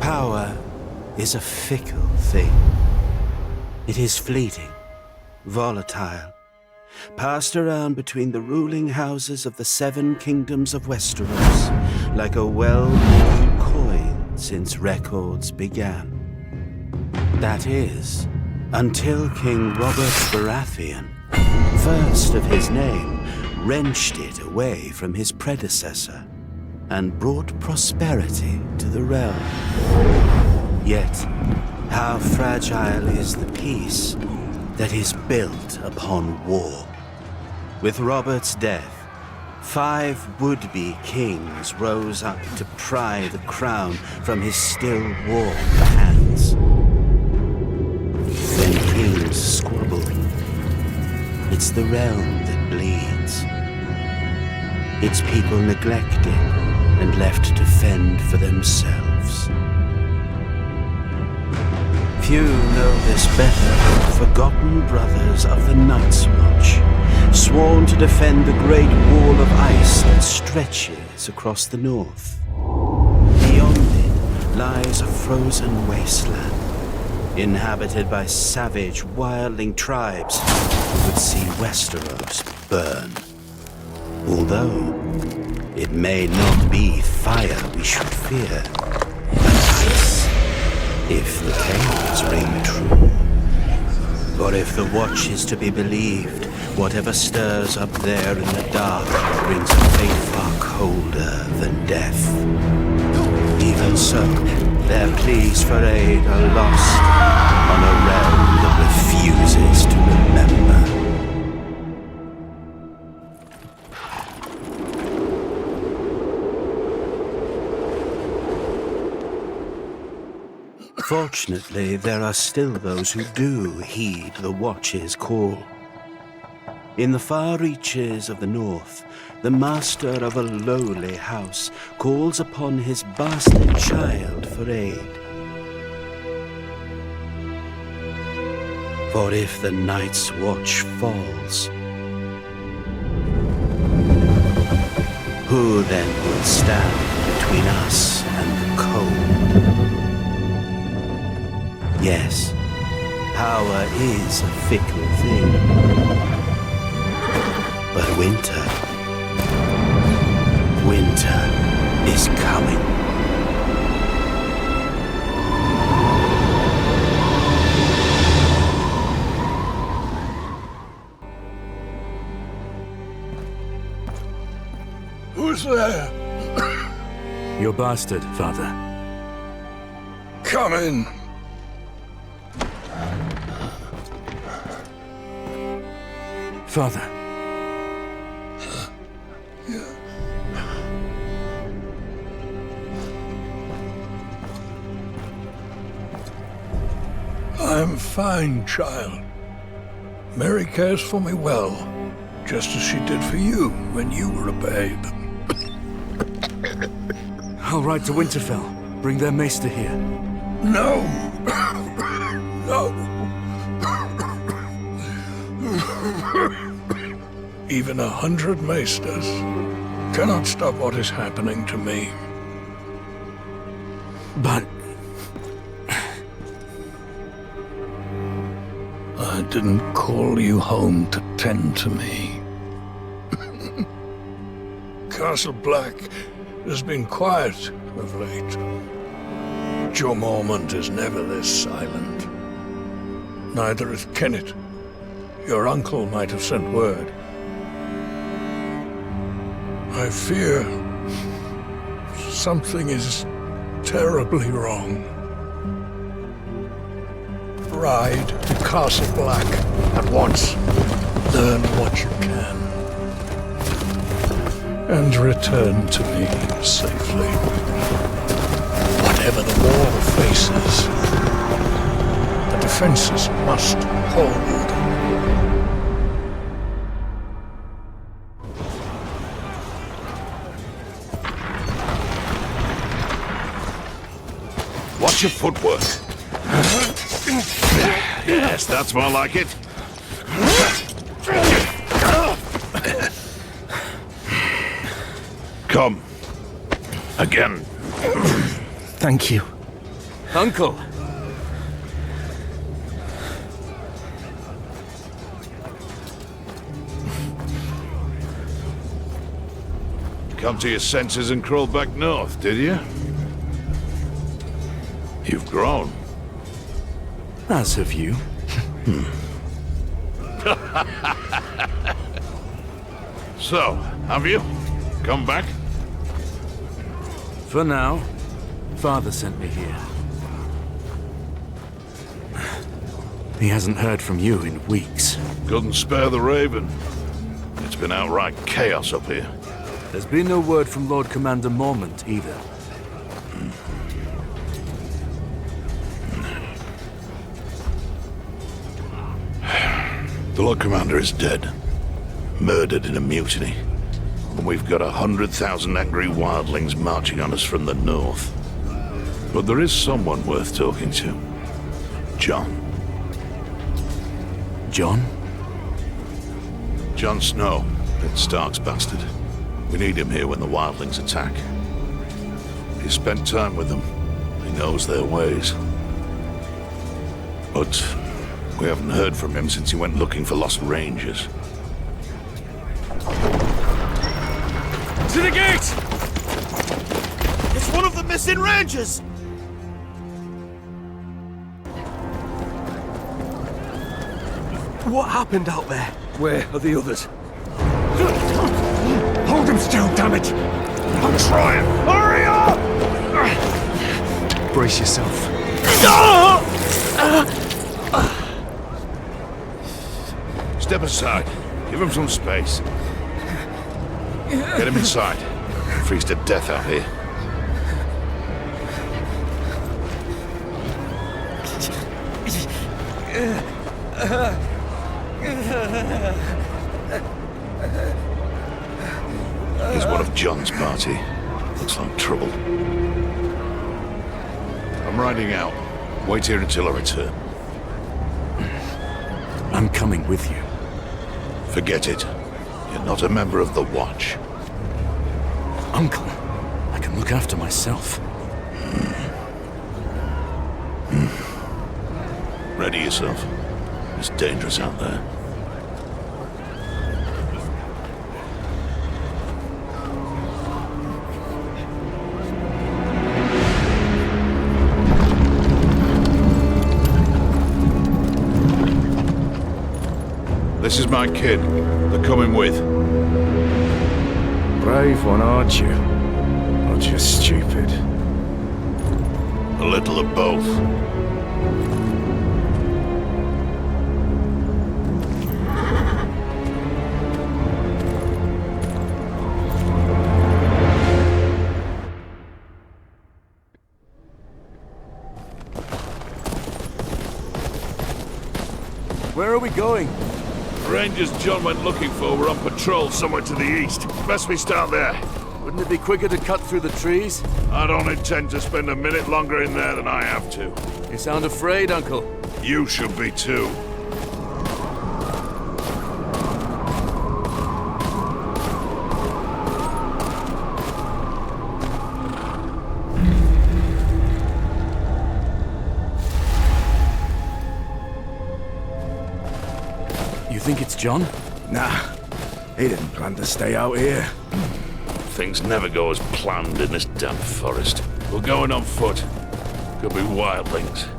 Power is a fickle thing. It is fleeting, volatile, passed around between the ruling houses of the 7 kingdoms of Westeros like a well-worn coin since records began. That is, until King Robert Baratheon, first of his name, wrenched it away from his predecessor and brought prosperity to the realm. Yet, how fragile is the peace that is built upon war? With Robert's death, 5 would-be kings rose up to pry the crown from his still warm hands. Then kings squabble. It's the realm that bleeds. Its people neglected and left to fend for themselves. Few know this better than the forgotten brothers of the Night's Watch, sworn to defend the great wall of ice that stretches across the north. Beyond it lies a frozen wasteland, inhabited by savage, wildling tribes who would see Westeros burn. Although, it may not be fire we should fear, but ice, if the tales ring true. For if the Watch is to be believed, whatever stirs up there in the dark brings a fate far colder than death. Even so, their pleas for aid are lost on a realm that refuses to remember. Fortunately, there are still those who do heed the Watch's call. In the far reaches of the north, the master of a lowly house calls upon his bastard child for aid. For if the Night's Watch falls, who then will stand between us and the cold? Yes, power is a fickle thing. But winter is coming. Who's there? Your bastard, father. Come in. Father. I'm fine, child. Mary cares for me well, just as she did for you when you were a babe. I'll ride to Winterfell. Bring their maester here. No! No! Even 100 maesters cannot stop what is happening to me. But... I didn't call you home to tend to me. Castle Black has been quiet of late. Your Mormont is never this silent. Neither is Kenneth. Your uncle might have sent word. I fear something is terribly wrong. Ride to Castle Black at once. Learn what you can. And return to me safely. Whatever the war faces, the defenses must hold. Watch your footwork. Yes, that's more like it. Come. Again. Thank you. Uncle! Come to your senses and crawl back north, did you? You've grown. As have you. So, have you? Come back? For now, Father sent me here. He hasn't heard from you in weeks. Couldn't spare the Raven. It's been outright chaos up here. There's been no word from Lord Commander Mormont either. The Lord Commander is dead. Murdered in a mutiny. And we've got 100,000 angry wildlings marching on us from the north. But there is someone worth talking to. Jon. Jon? Jon Snow, Ned Stark's bastard. We need him here when the wildlings attack. He spent time with them. He knows their ways. But we haven't heard from him since he went looking for lost rangers. To the gate! It's one of the missing rangers! What happened out there? Where are the others? Hold him still, damn it! I'm trying! Hurry up! Brace yourself. Step aside. Give him some space. Get him inside. Freeze to death out here. He's one of Jon's party. Looks like trouble. I'm riding out. Wait here until I return. I'm coming with you. Forget it. You're not a member of the Watch. Uncle, I can look after myself. Ready yourself. It's dangerous out there. This is my kid. They're coming with. Brave one, aren't you? Or just stupid? A little of both. Where are we going? The Rangers Jon went looking for were on patrol somewhere to the east. Best we start there. Wouldn't it be quicker to cut through the trees? I don't intend to spend a minute longer in there than I have to. You sound afraid, Uncle. You should be too. You think it's Jon? Nah, he didn't plan to stay out here. Things never go as planned in this damn forest. We're going on foot. Could be wildlings.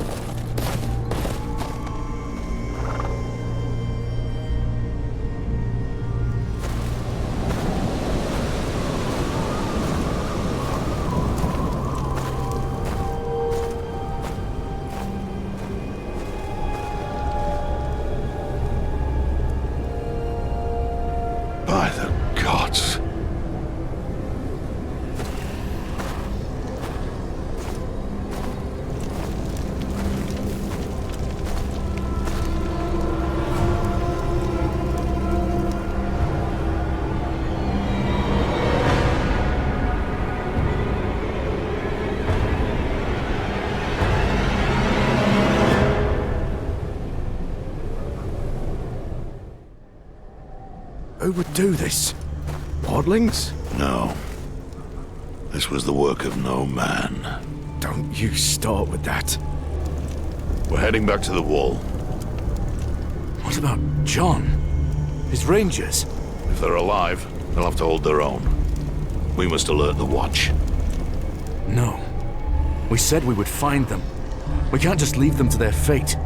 By the gods. Who would do this? Wildlings? No. This was the work of no man. Don't you start with that. We're heading back to the wall. What about John? His rangers? If they're alive, they'll have to hold their own. We must alert the watch. No. We said we would find them. We can't just leave them to their fate.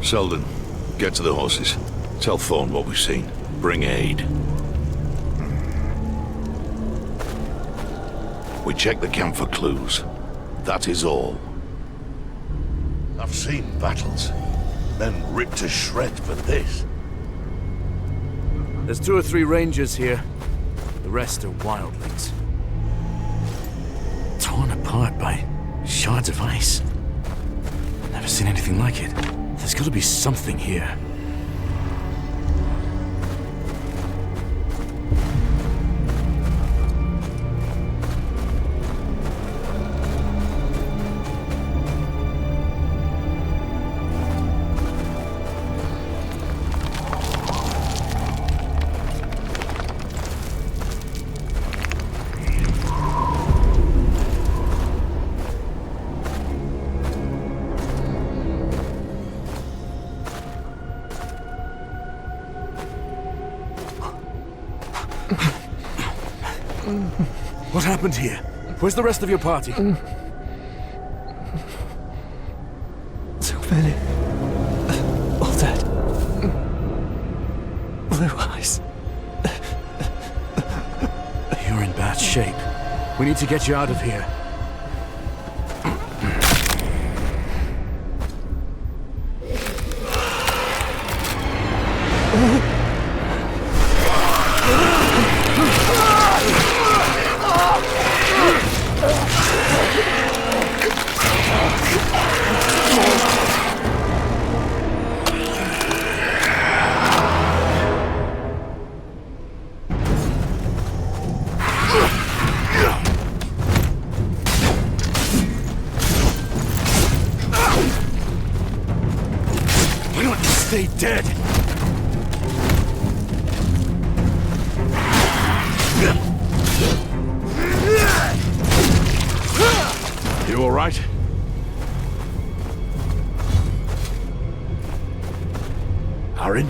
Selden, get to the horses. Tell Thorne what we've seen. Bring aid. We check the camp for clues. That is all. I've seen battles. Men ripped to shreds, but this... There's 2 or 3 rangers here. The rest are wildlings. Torn apart by shards of ice. Never seen anything like it. There's got to be something here. What happened here? Where's the rest of your party? So many. All dead. Blue eyes. You're in bad shape. We need to get you out of here. Why don't you stay dead? You all right? Aaron?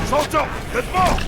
Solto! There's more!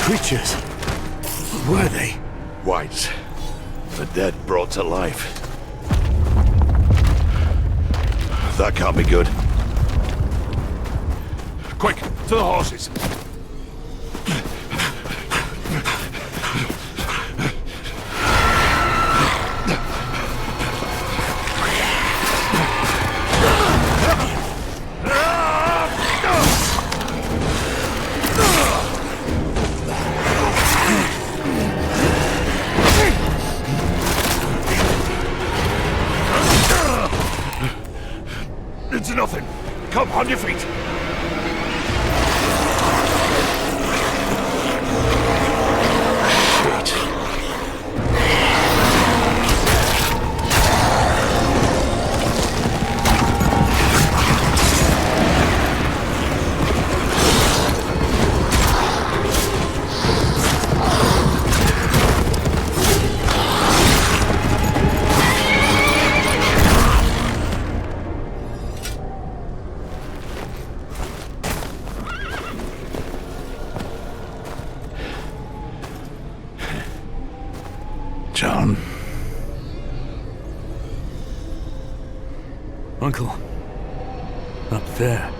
Creatures. What were they? Whites. The dead brought to life. That can't be good. Quick, to the horses. It's nothing. Come, on your feet. vehicle. Up there.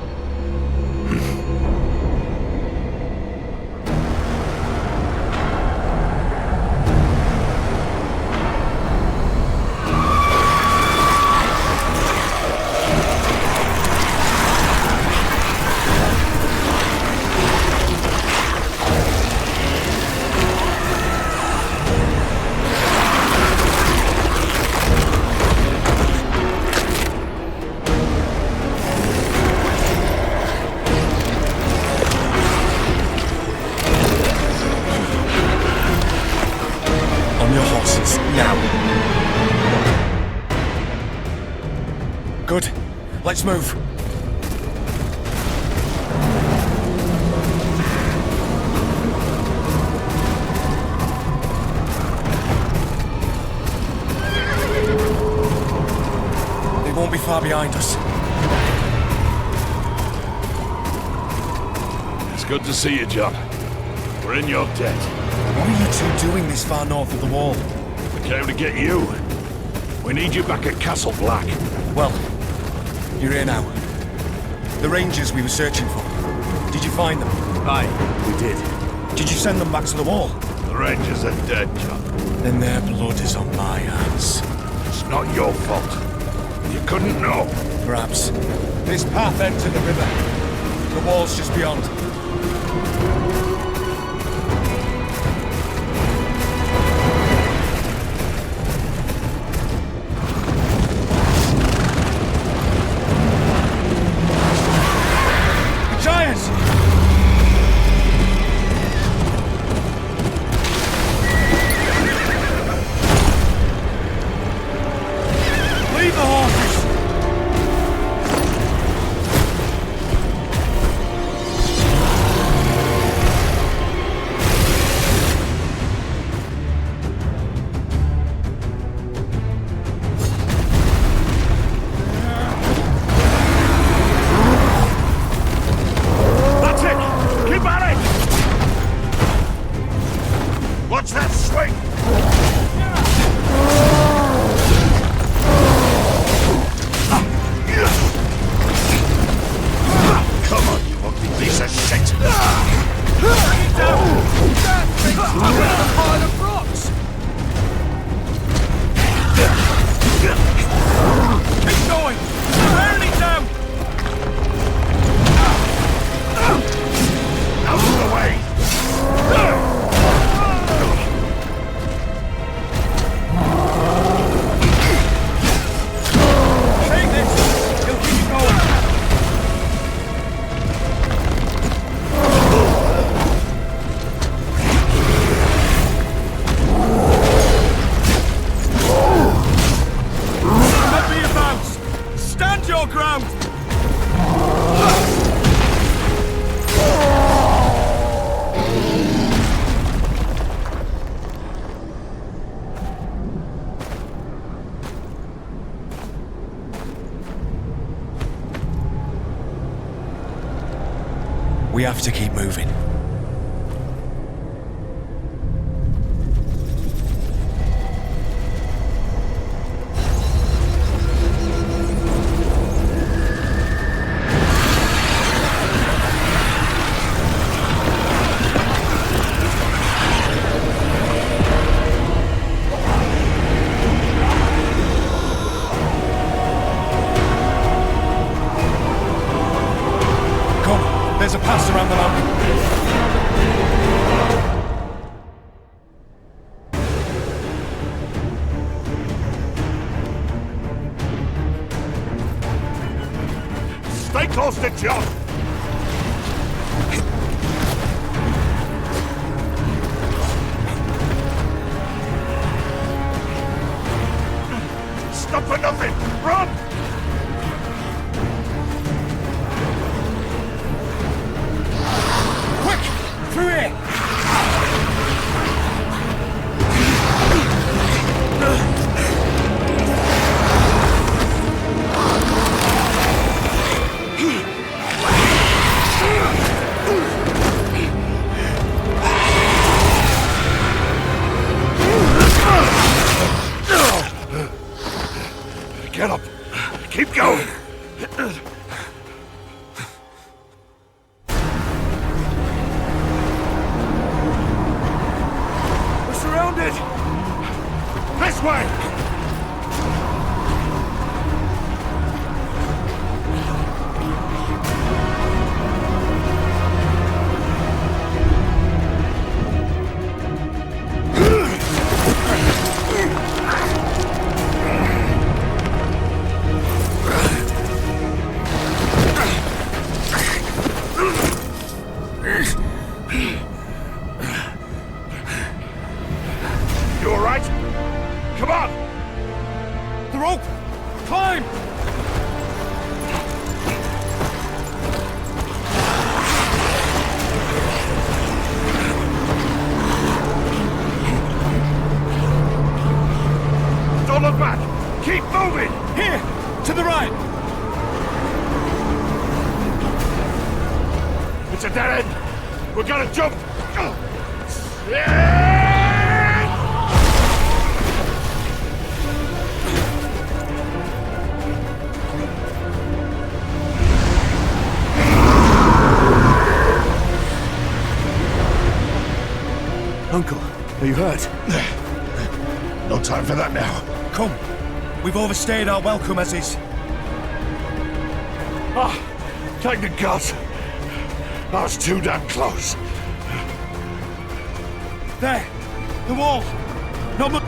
Good. Let's move. They won't be far behind us. It's good to see you, John. We're in your debt. What are you two doing this far north of the wall? We came to get you. We need you back at Castle Black. Well, you're here now. The Rangers we were searching for. Did you find them? Aye, we did. Did you send them back to the wall? The Rangers are dead, John. Then their blood is on my hands. It's not your fault. You couldn't know. Perhaps. This path ends in the river. The wall's just beyond. We have to keep moving. There's a pass around the mountain. Stay close to John. Stop for nothing. Run! Through here! Get up. It's a dead end! We're gonna jump! Uncle, are you hurt? No time for that now. Come. We've overstayed our welcome as is. Ah, thank the gods. I was too damn close. There. The wall. No more.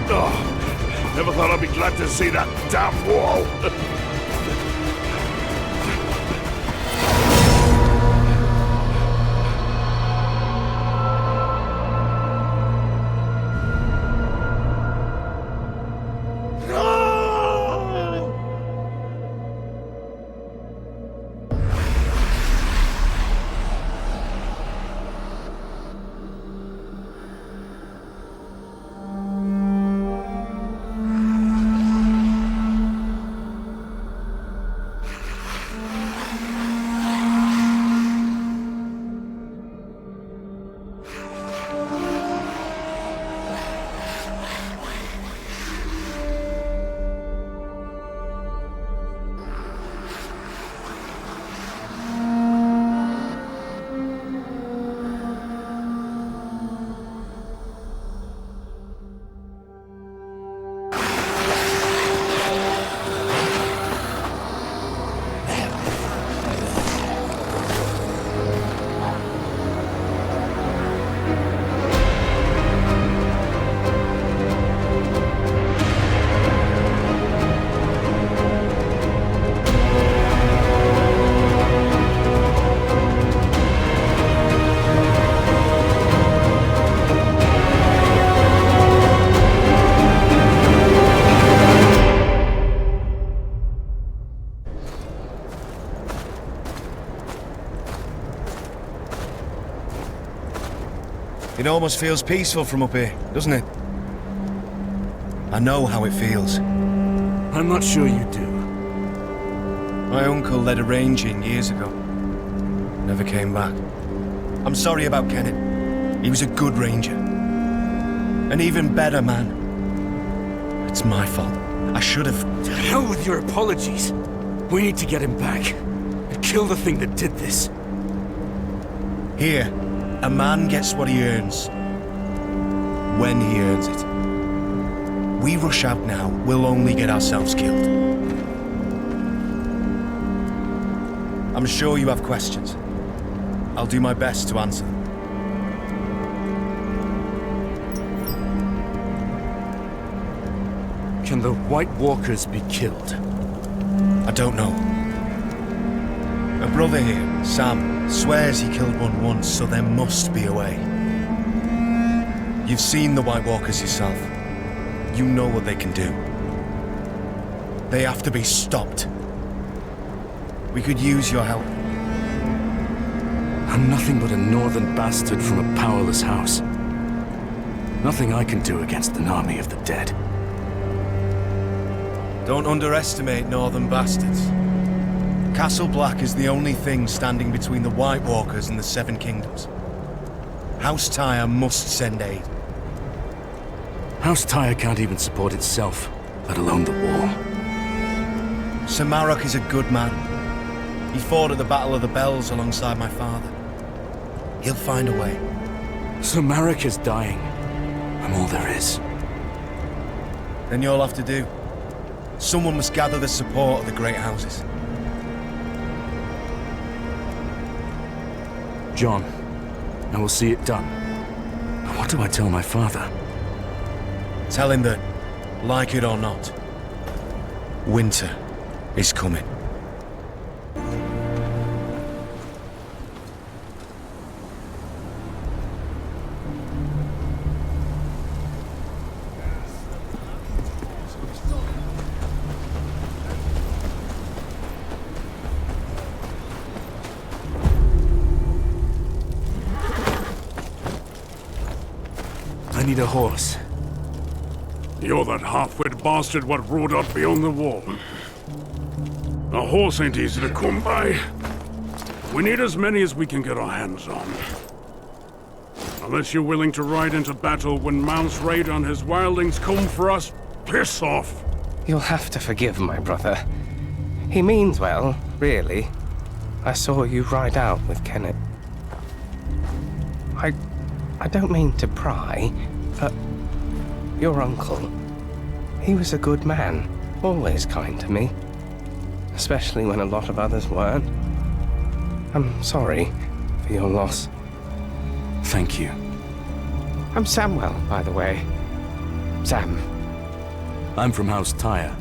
Oh, never thought I'd be glad to see that damn wall. It almost feels peaceful from up here, doesn't it? I know how it feels. I'm not sure you do. My uncle led a range in years ago. Never came back. I'm sorry about Kenneth. He was a good ranger. An even better man. It's my fault. I should have... To hell with your apologies. We need to get him back. And kill the thing that did this. Here, a man gets what he earns. When he earns it. We rush out now, we'll only get ourselves killed. I'm sure you have questions. I'll do my best to answer them. Can the White Walkers be killed? I don't know. A brother here, Sam, swears he killed one once, so there must be a way. You've seen the White Walkers yourself. You know what they can do. They have to be stopped. We could use your help. I'm nothing but a northern bastard from a powerless house. Nothing I can do against an army of the dead. Don't underestimate northern bastards. Castle Black is the only thing standing between the White Walkers and the Seven Kingdoms. House Tyre must send aid. House Tyre can't even support itself, let alone the wall. Sir Marok is a good man. He fought at the Battle of the Bells alongside my father. He'll find a way. Sir Marok is dying. I'm all there is. Then you'll have to do. Someone must gather the support of the great houses. John, I will see it done. But what do I tell my father? Tell him that, like it or not, winter is coming. I need a horse. You're that half-wit bastard what rode up beyond the wall. A horse ain't easy to come by. We need as many as we can get our hands on. Unless you're willing to ride into battle when Mount's raid on his wildlings come for us, piss off. You'll have to forgive my brother. He means well, really. I saw you ride out with Kenneth. I don't mean to pry, but your uncle, he was a good man, always kind to me. Especially when a lot of others weren't. I'm sorry for your loss. Thank you. I'm Samwell, by the way. Sam. I'm from House Tyre.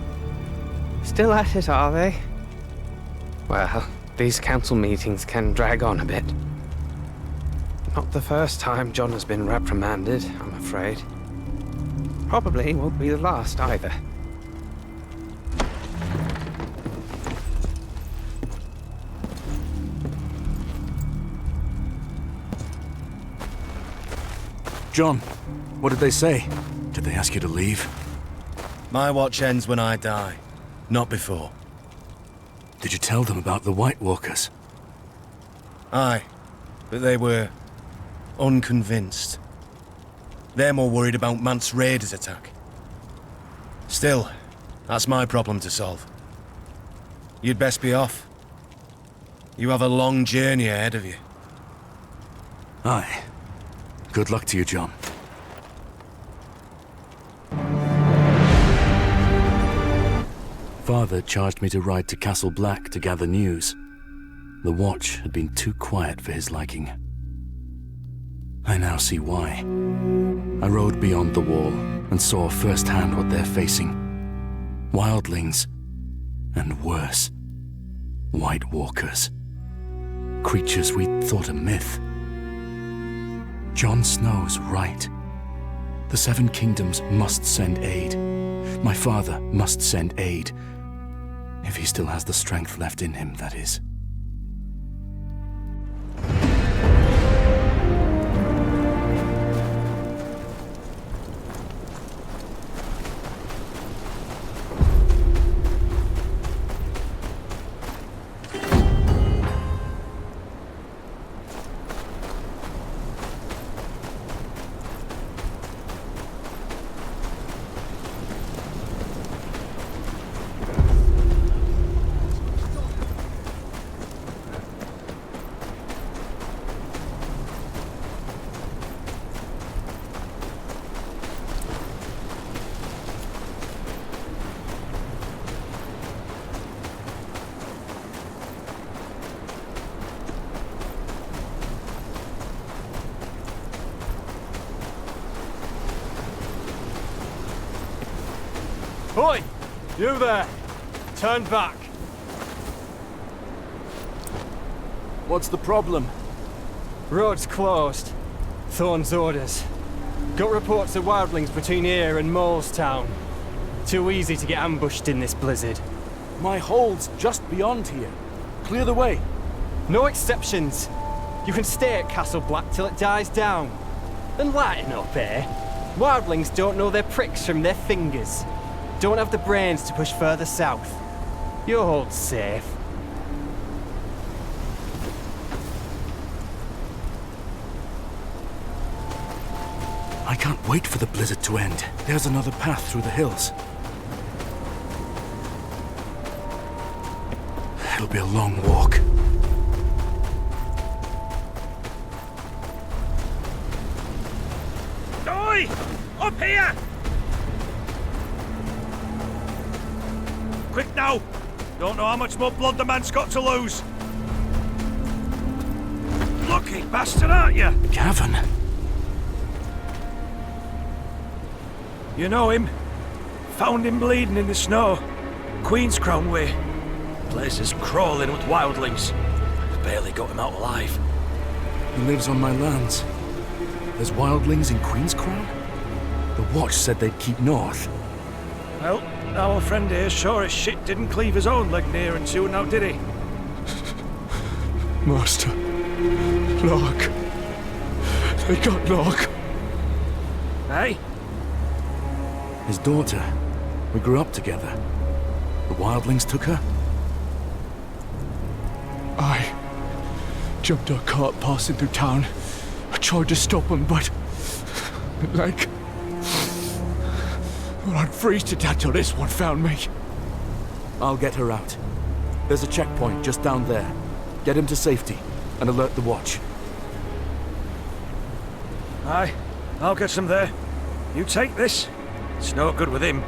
Still at it, are they? Well, these council meetings can drag on a bit. Not the first time John has been reprimanded, I'm afraid. Probably won't be the last either. John, what did they say? Did they ask you to leave? My watch ends when I die, not before. Did you tell them about the White Walkers? Aye, but they were unconvinced. They're more worried about Mant's raiders' attack. Still, that's my problem to solve. You'd best be off. You have a long journey ahead of you. Aye. Good luck to you, John. Father charged me to ride to Castle Black to gather news. The watch had been too quiet for his liking. I now see why. I rode beyond the wall and saw firsthand what they're facing. Wildlings, and worse, White Walkers. Creatures we'd thought a myth. Jon Snow's right. The Seven Kingdoms must send aid. My father must send aid. If he still has the strength left in him, that is. Oi! You there! Turn back! What's the problem? Road's closed. Thorn's orders. Got reports of wildlings between here and Molestown. Too easy to get ambushed in this blizzard. My hold's just beyond here. Clear the way. No exceptions. You can stay at Castle Black till it dies down. And lighten up, eh? Wildlings don't know their pricks from their fingers. Don't have the brains to push further south. Your hold's safe. I can't wait for the blizzard to end. There's another path through the hills. It'll be a long walk. Oi! Up here! Quick now! Don't know how much more blood the man's got to lose. Lucky bastard, aren't you? Gavin? You know him? Found him bleeding in the snow. Queenscrown way. Place is crawling with wildlings. Barely got him out alive. He lives on my lands. There's wildlings in Queenscrown? The watch said they'd keep north. Well, our friend here sure as shit didn't cleave his own leg near and soon now, did he? Master. Locke. They got Locke. Hey? His daughter. We grew up together. The wildlings took her? I jumped a cart passing through town. I tried to stop him, but... like... well, I'd freeze to death till this one found me. I'll get her out. There's a checkpoint just down there. Get him to safety and alert the watch. Aye, I'll get some there. You take this. It's no good with him.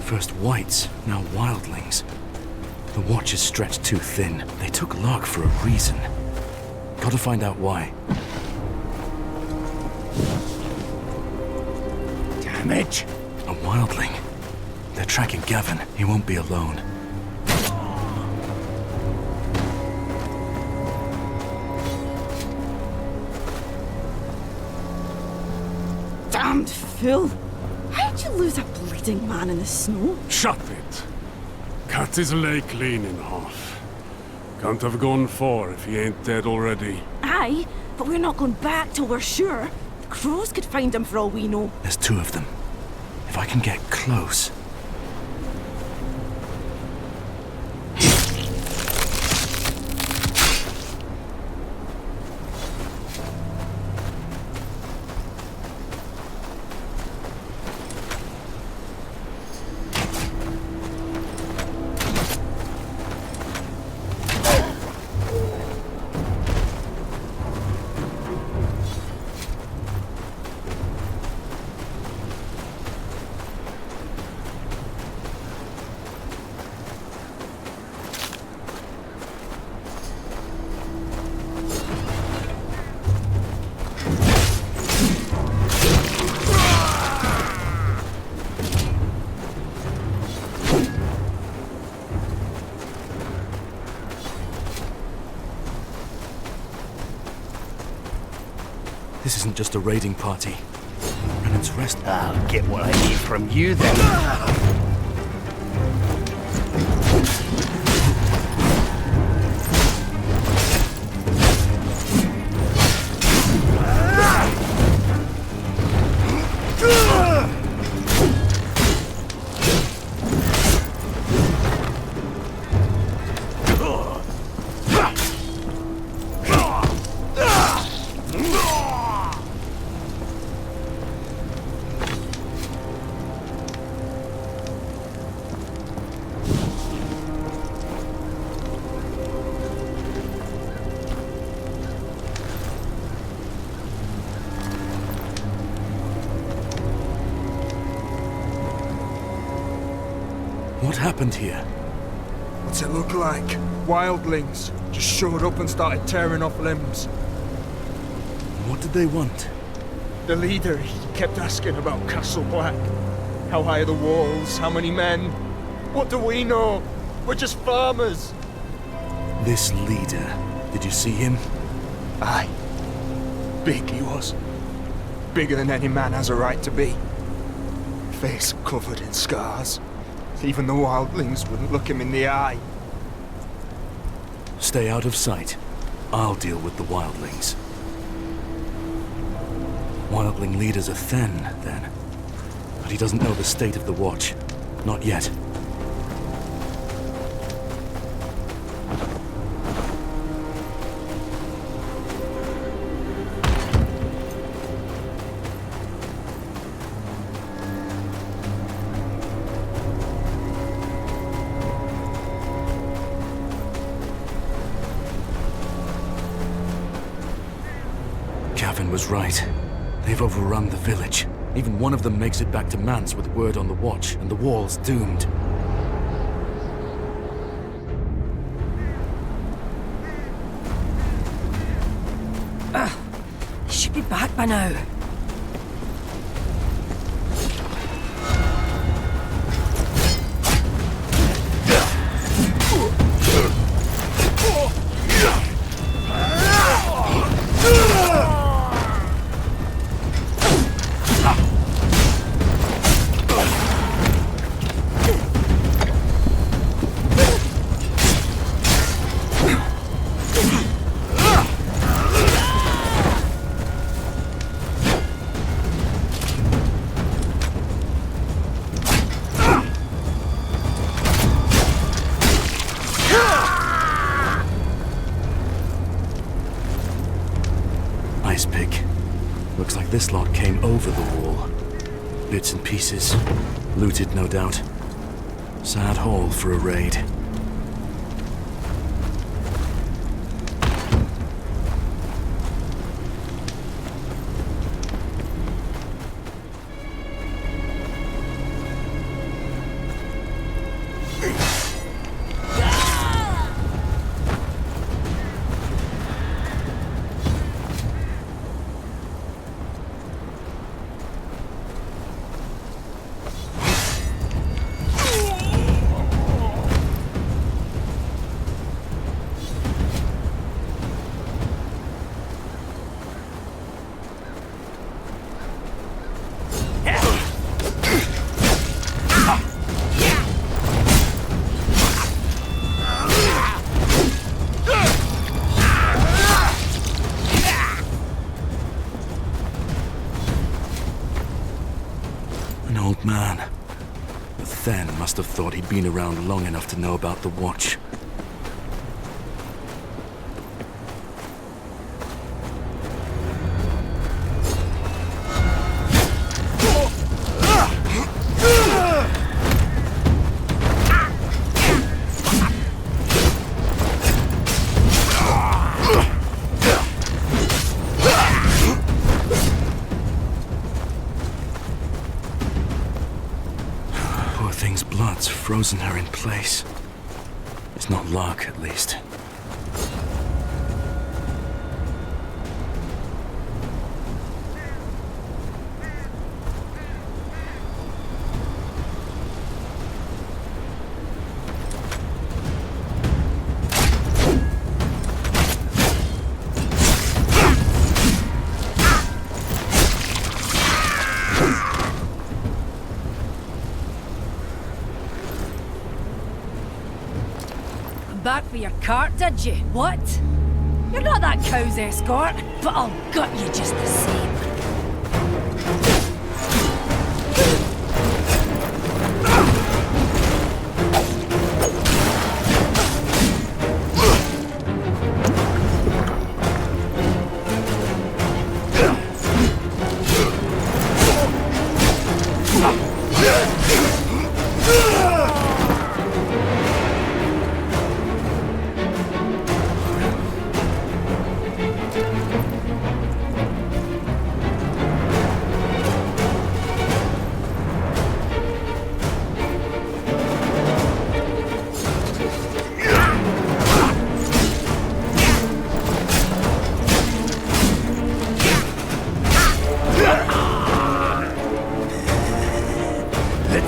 First whites, now wildlings. The watch is stretched too thin. They took Lark for a reason. Gotta find out why. Damn it! A wildling. They're tracking Gavin. He won't be alone. Damned fool! How'd you lose a bleeding man in the snow? Shut it. Cut his leg clean in half. Can't have gone far if he ain't dead already. Aye, but we're not going back till we're sure. The crows could find him for all we know. There's two of them. If I can get close... This isn't just a raiding party. Renan's rest... I'll get what I need from you then. What happened here? What's it look like? Wildlings just showed up and started tearing off limbs. What did they want? The leader, he kept asking about Castle Black. How high are the walls? How many men? What do we know? We're just farmers. This leader, did you see him? Aye. Big he was. Bigger than any man has a right to be. Face covered in scars. Even the wildlings wouldn't look him in the eye. Stay out of sight. I'll deal with the wildlings. Wildling leader's a THENN, then. But he doesn't know the state of the watch. Not yet. Gavin was right. They've overrun the village. Even one of them makes it back to Mance with word on the watch, and the wall's doomed. They should be back by now. This lot came over the wall. Bits and pieces. Looted, no doubt. Sad haul for a raid. Man, the THENN must have thought he'd been around long enough to know about the watch. Frozen her in place. It's not luck, at least. Back for your cart, did you? What? You're not that cow's escort, but I'll gut you just the same.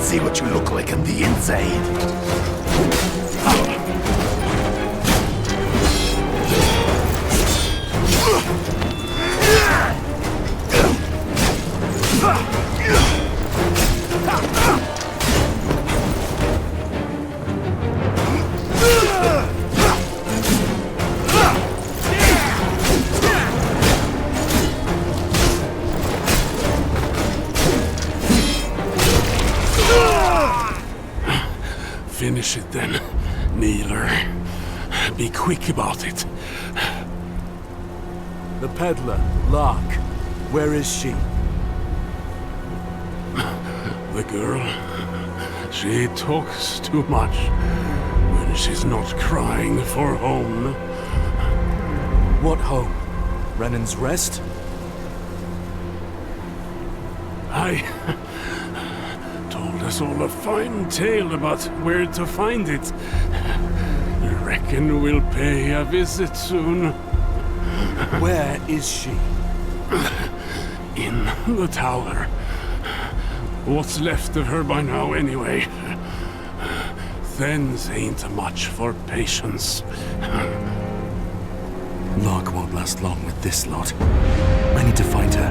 See what you look like on the inside. Finish it then, kneeler. Be quick about it. The peddler, Lark. Where is she? The girl. She talks too much when she's not crying for home. What home? Renan's Rest? I told us all a fine tale about where to find it. Reckon we'll pay a visit soon. Where is she? In the tower. What's left of her by now, anyway? THENN's ain't much for patience. Lark won't last long with this lot. I need to find her.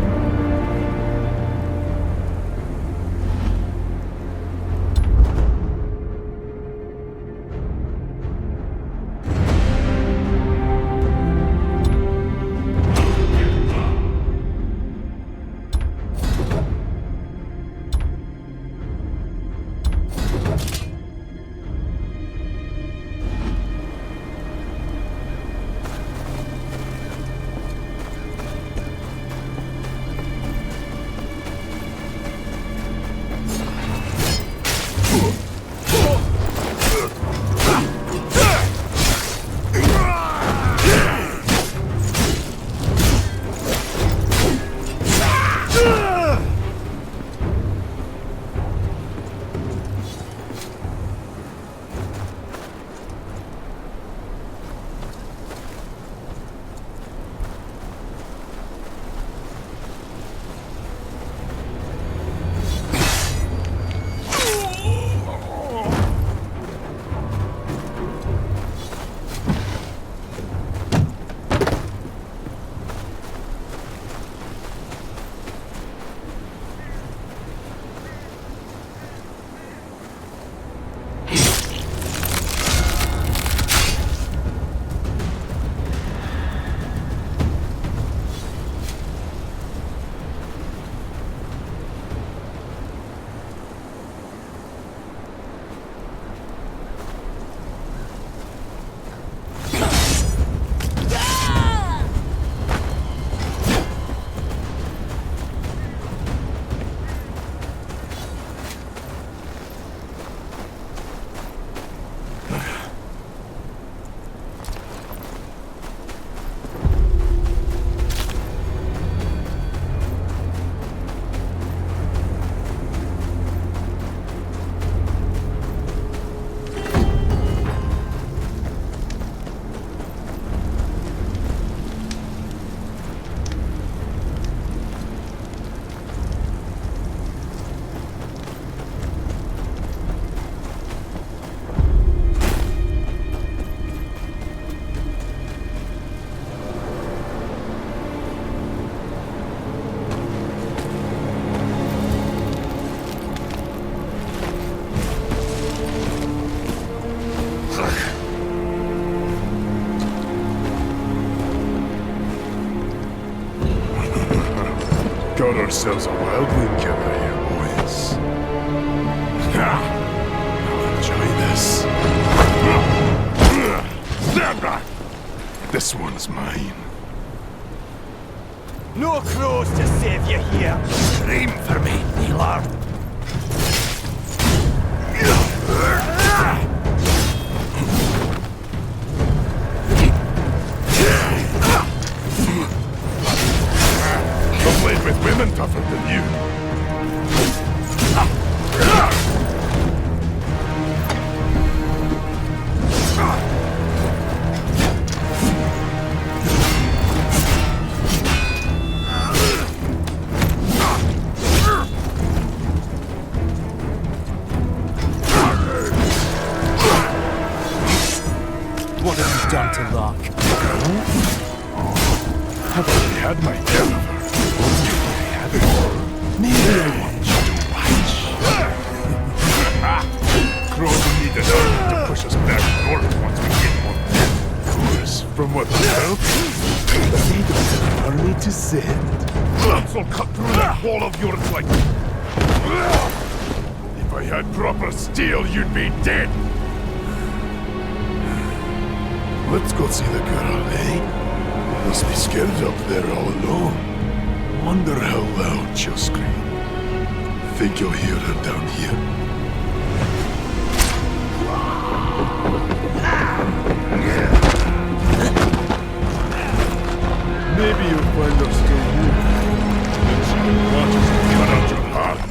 got ourselves a wildling killer here, boys. I'll enjoy this. Stand back! This one's mine. No crows to save you here! Scream for me, Neelar! I've played with women tougher than you. What have you done to Lark? I've already had my fill of her. Maybe I want you to watch. Crows will need an army to push us back north once we get more men. Of course, from what we felt, we don't have an army to send. Bloods will cut through that wall of yours like... If I had proper steel, you'd be dead. Let's go see the girl, eh? Must be scared up there all alone. Wonder how loud she'll scream. Think you'll hear her down here? Maybe you'll find her still moving. Then she will watch us cut out your heart.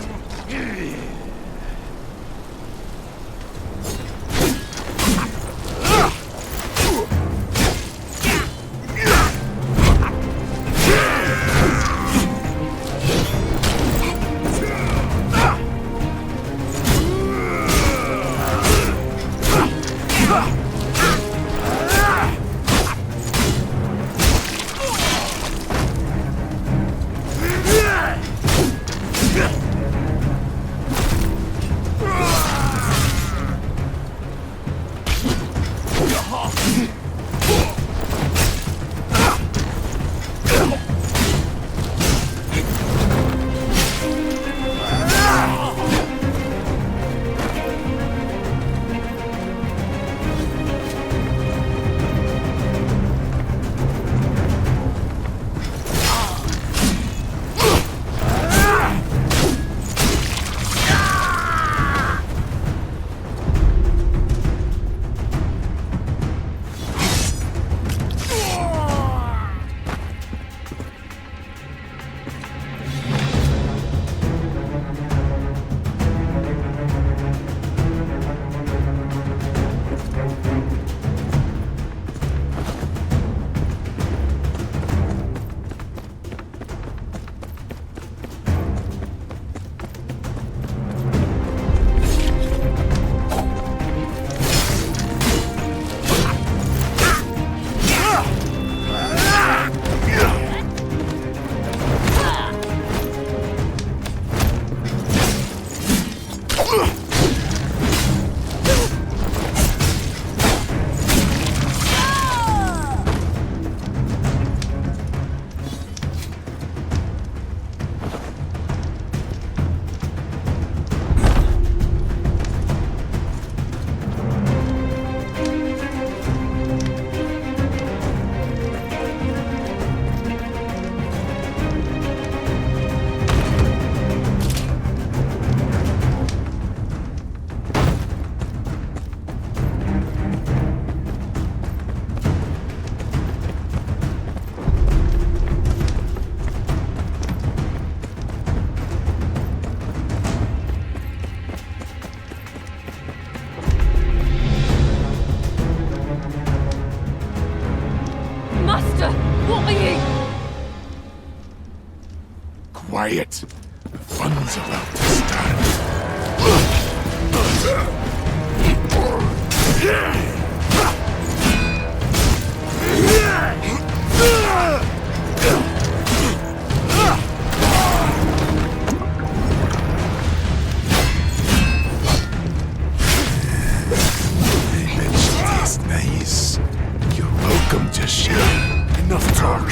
Quiet! The fun's about to start. Tastes nice. You're welcome to share. Enough talk.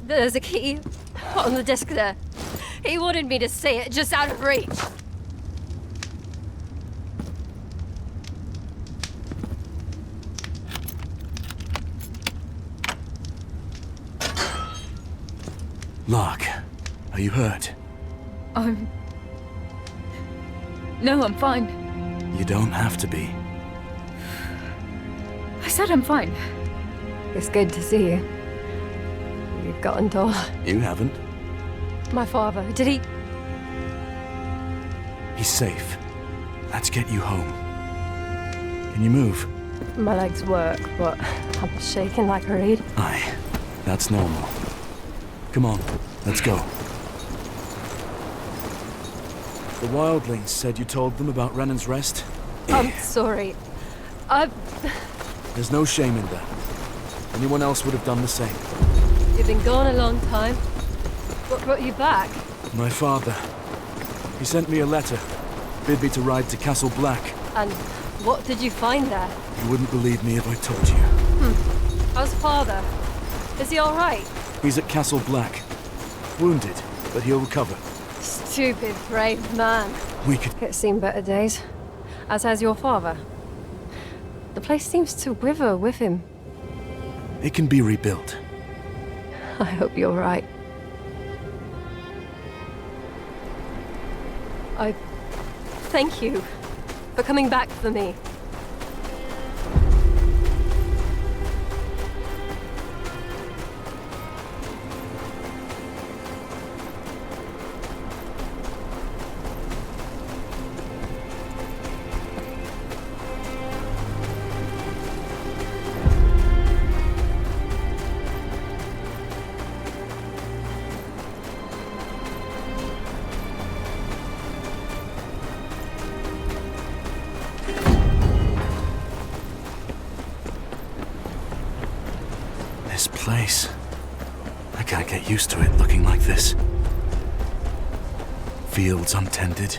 There's a key on the desk there. He wanted me to say it just out of reach. Lark, are you hurt? No, I'm fine. You don't have to be. I said I'm fine. It's good to see you. You've gotten Dor. You haven't. My father, did he? He's safe. Let's get you home. Can you move? My legs work, but I'm shaking like a reed. Aye, that's normal. Come on, let's go. The wildlings said you told them about RENAN'S rest? I'm sorry. There's no shame in that. Anyone else would have done the same. You've been gone a long time. What brought you back? My father. He sent me a letter. Bid me to ride to Castle Black. And what did you find there? You wouldn't believe me if I told you. How's father? Is he alright? He's at Castle Black. Wounded, but he'll recover. Stupid, brave man. We could... It's seen better days. As has your father. The place seems to wither with him. It can be rebuilt. I hope you're right. I thank you for coming back for me. This place. I can't get used to it looking like this. Fields untended,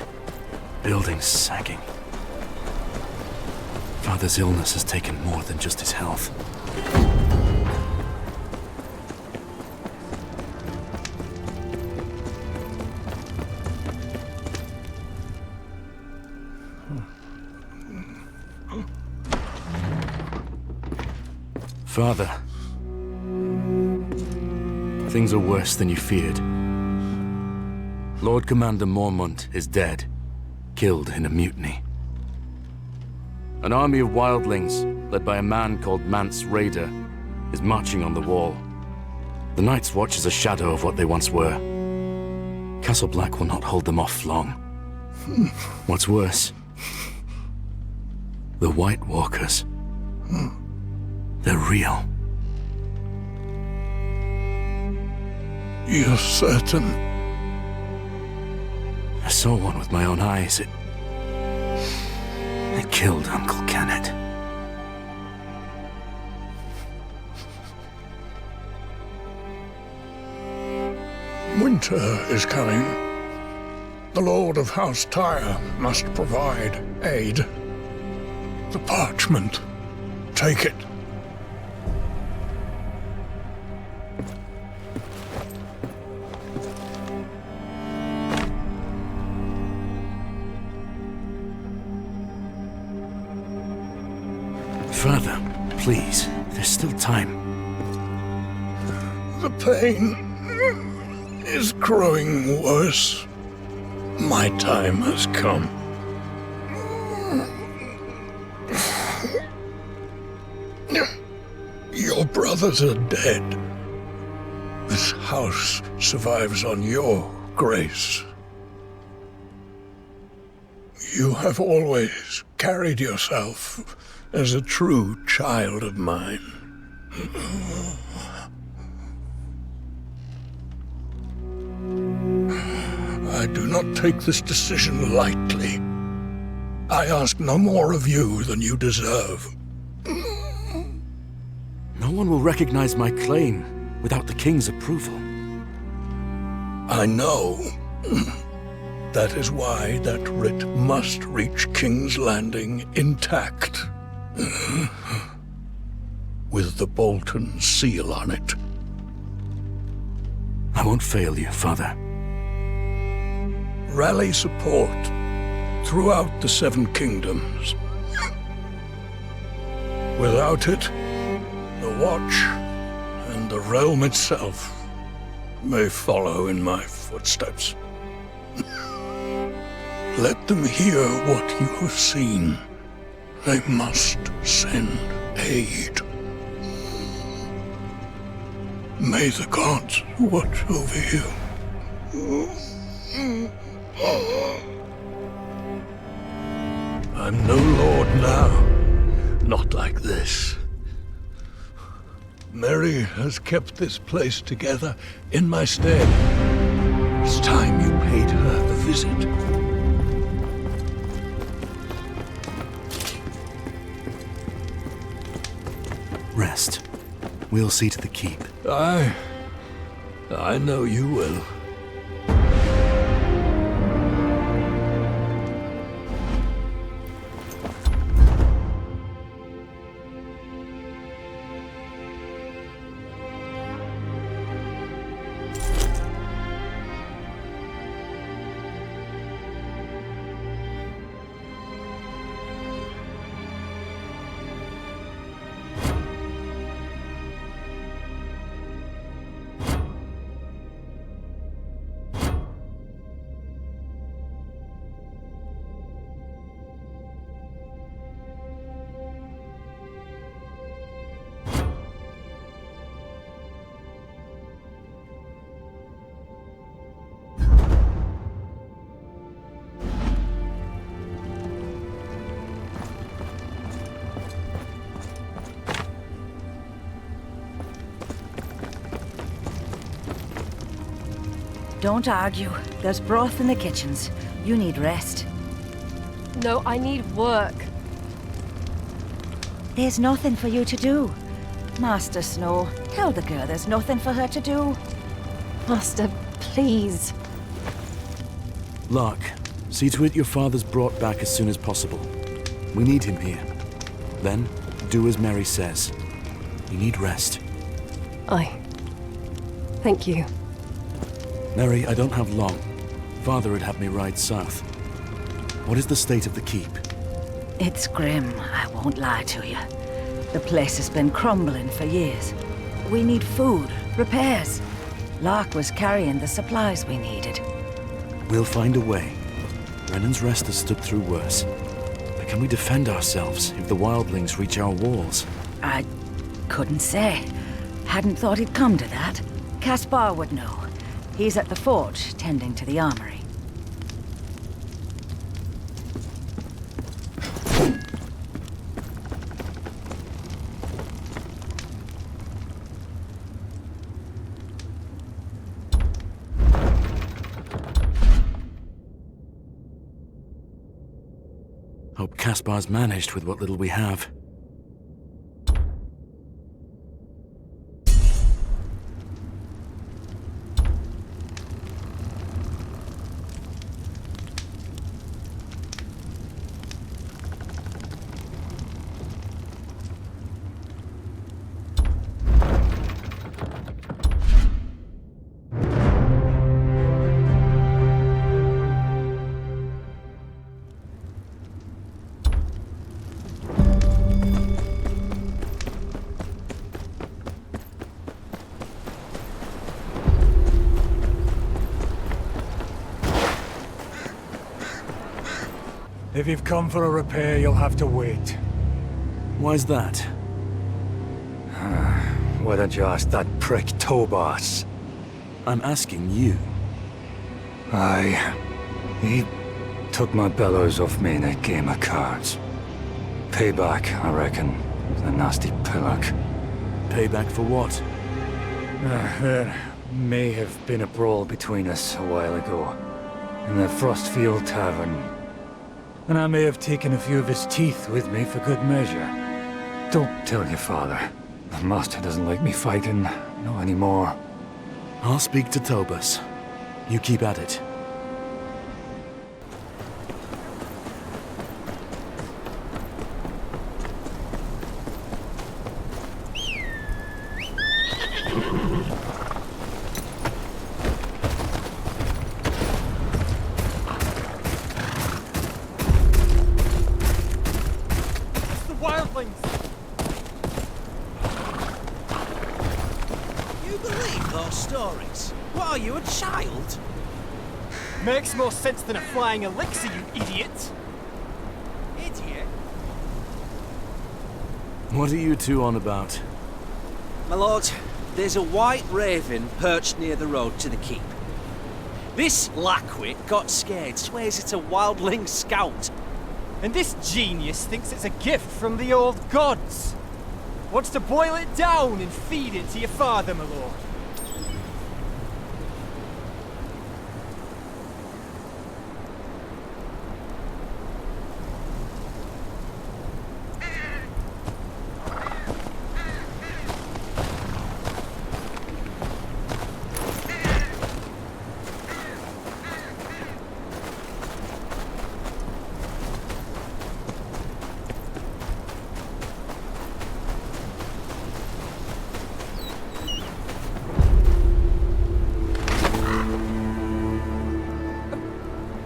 buildings sagging. Father's illness has taken more than just his health. Father. Things are worse than you feared. Lord Commander Mormont is dead, killed in a mutiny. An army of wildlings, led by a man called Mance Raider, is marching on the wall. The Night's Watch is a shadow of what they once were. Castle Black will not hold them off long. What's worse, the White Walkers. They're real. You're certain? I saw one with my own eyes. It killed Uncle Kenneth. Winter is coming. The Lord of House Tyre must provide aid. The parchment. Take it. Father, please, there's still time. The pain is growing worse. My time has come. Your brothers are dead. This house survives on your grace. You have always carried yourself as a true child of mine. I do not take this decision lightly. I ask no more of you than you deserve. No one will recognize my claim without the King's approval. I know. That is why that writ must reach King's Landing intact. With the Bolton seal on it. I won't fail you, Father. Rally support throughout the Seven Kingdoms. Without it, the Watch and the realm itself may follow in my footsteps. Let them hear what you have seen. They must send aid. May the gods watch over you. I'm no lord now. Not like this. Mary has kept this place together in my stead. It's time you paid her a visit. Rest. We'll see to the keep. I know you will. Don't argue. There's broth in the kitchens. You need rest. No, I need work. There's nothing for you to do. Master Snow, tell the girl there's nothing for her to do. Master, please. Lark, see to it your father's brought back as soon as possible. We need him here. Then, do as Mary says. You need rest. Thank you. Mary, I don't have long. Father had me ride south. What is the state of the keep? It's grim, I won't lie to you. The place has been crumbling for years. We need food, repairs. Lark was carrying the supplies we needed. We'll find a way. Renan's Rest has stood through worse. But can we defend ourselves if the wildlings reach our walls? I couldn't say. Hadn't thought it'd come to that. Caspar would know. He's at the forge, tending to the armory. Hope Caspar's managed with what little we have. If you've come for a repair, you'll have to wait. Why's that? Why don't you ask that prick Tobas? I'm asking you. He took my bellows off me in a game of cards. Payback, I reckon. The nasty pillock. Payback for what? There may have been a brawl between us a while ago. In the Frostfield Tavern. And I may have taken a few of his teeth with me for good measure. Don't tell your father. The master doesn't like me fighting, not anymore. I'll speak to Tobas. You keep at it. this? What are you, a child? Makes more sense than a flying elixir, you idiot! Idiot? What are you two on about? My lord, there's a white raven perched near the road to the keep. This lackwit got scared, swears it's a wildling scout. And this genius thinks it's a gift from the old gods. Wants to boil it down and feed it to your father, my lord.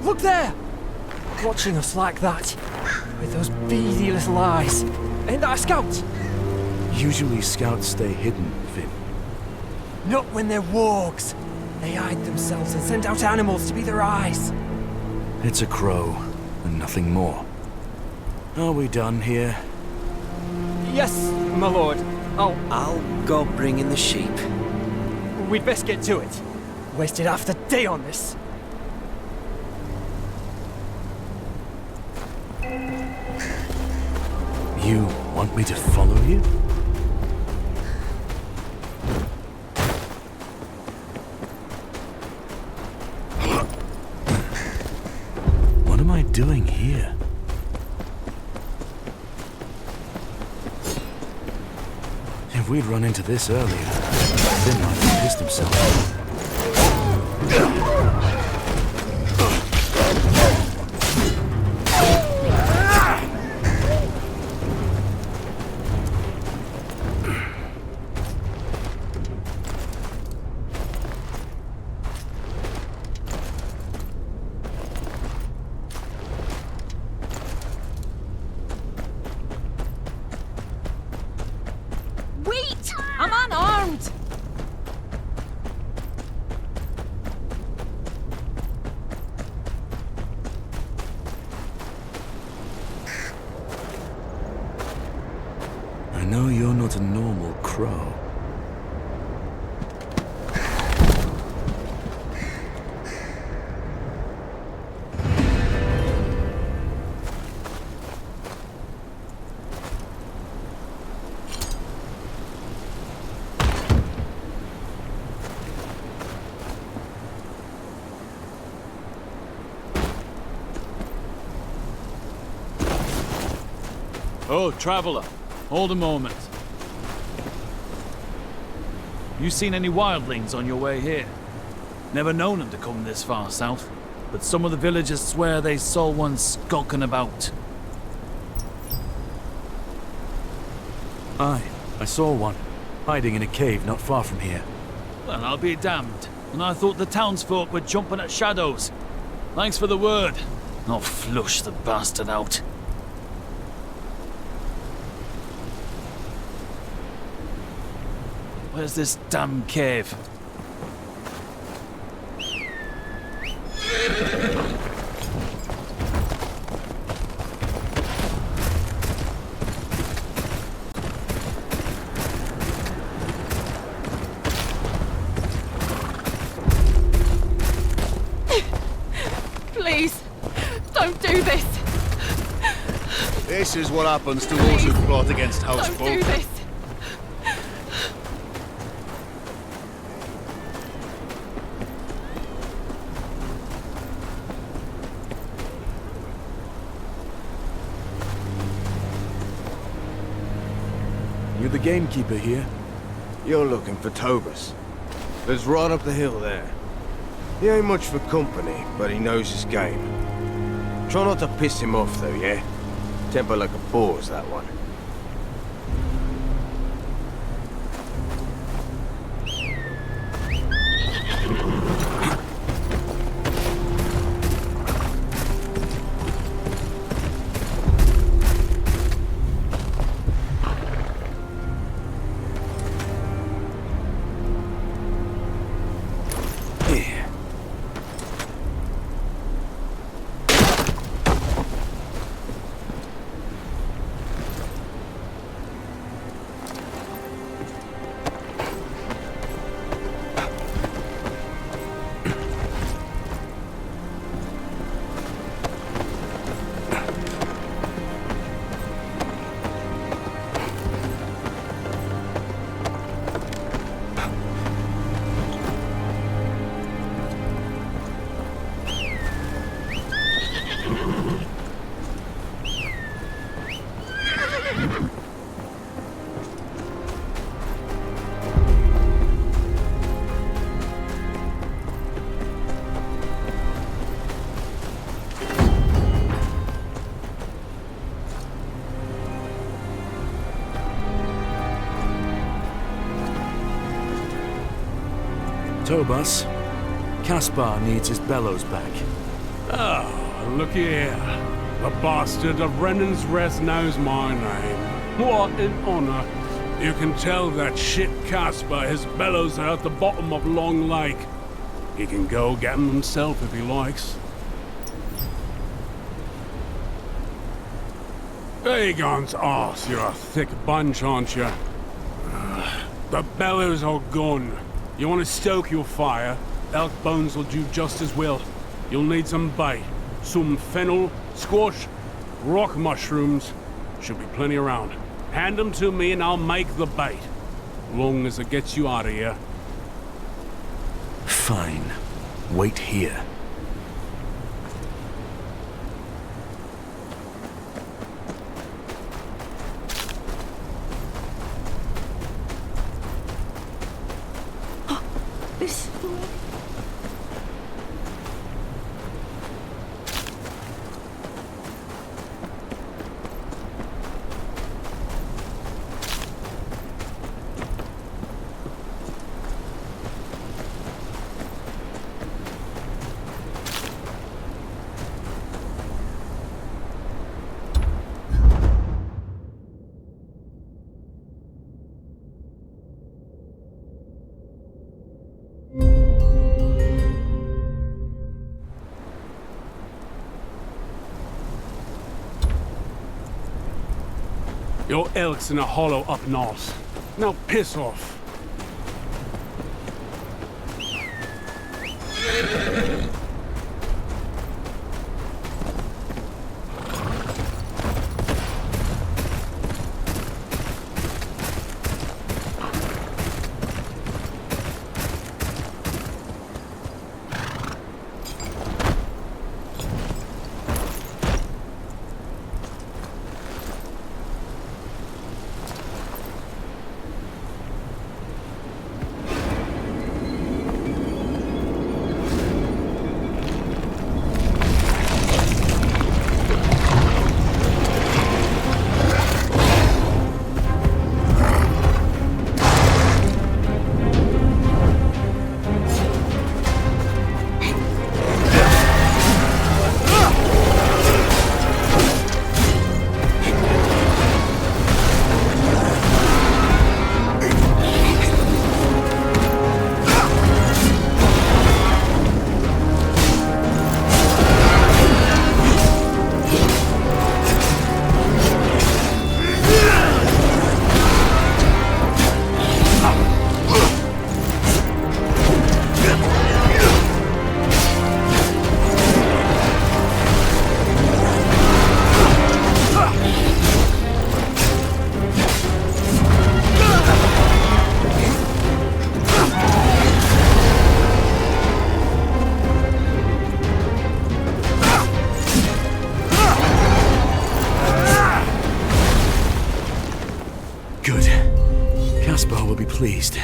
Look there! Watching us like that, with those beady little eyes. Ain't that a scout? Usually scouts stay hidden, Finn. Not when they're wargs. They hide themselves and send out animals to be their eyes. It's a crow, and nothing more. Are we done here? Yes, my lord. I'll go bring in the sheep. We'd best get to it. Wasted half the day on this. You want me to follow you? What am I doing here? If we'd run into this earlier, Finn might have pissed himself. Wait! I'm unarmed! I know you're not a normal crow. Oh, traveler, hold a moment. You seen any wildlings on your way here? Never known them to come this far south, but some of the villagers swear they saw one skulking about. Aye, I saw one, hiding in a cave not far from here. Well, I'll be damned. And I thought the townsfolk were jumping at shadows. Thanks for the word. I'll flush the bastard out. Where's this damn cave? Please, don't do this! This is what happens to those who plot against housefolk. Don't do this! You the gamekeeper here? You're looking for Tobus. Lives right up the hill there. He ain't much for company, but he knows his game. Try not to piss him off though, yeah? Temper like a boar's that one. bus. Caspar needs his bellows back. Oh, look here. The bastard of RENAN'S Rest knows my name. What an honor. You can tell that shit Caspar his bellows are at the bottom of Long Lake. He can go get them himself if he likes. Dagon's arse, you're a thick bunch, aren't you? The bellows are gone. You want to stoke your fire? Elk bones will do just as well. You'll need some bait. Some fennel, squash, rock mushrooms. Should be plenty around. Hand them to me and I'll make the bait. Long as it gets you out of here. Fine. Wait here. This... Your elk's in a hollow up north. Now piss off. Pleased.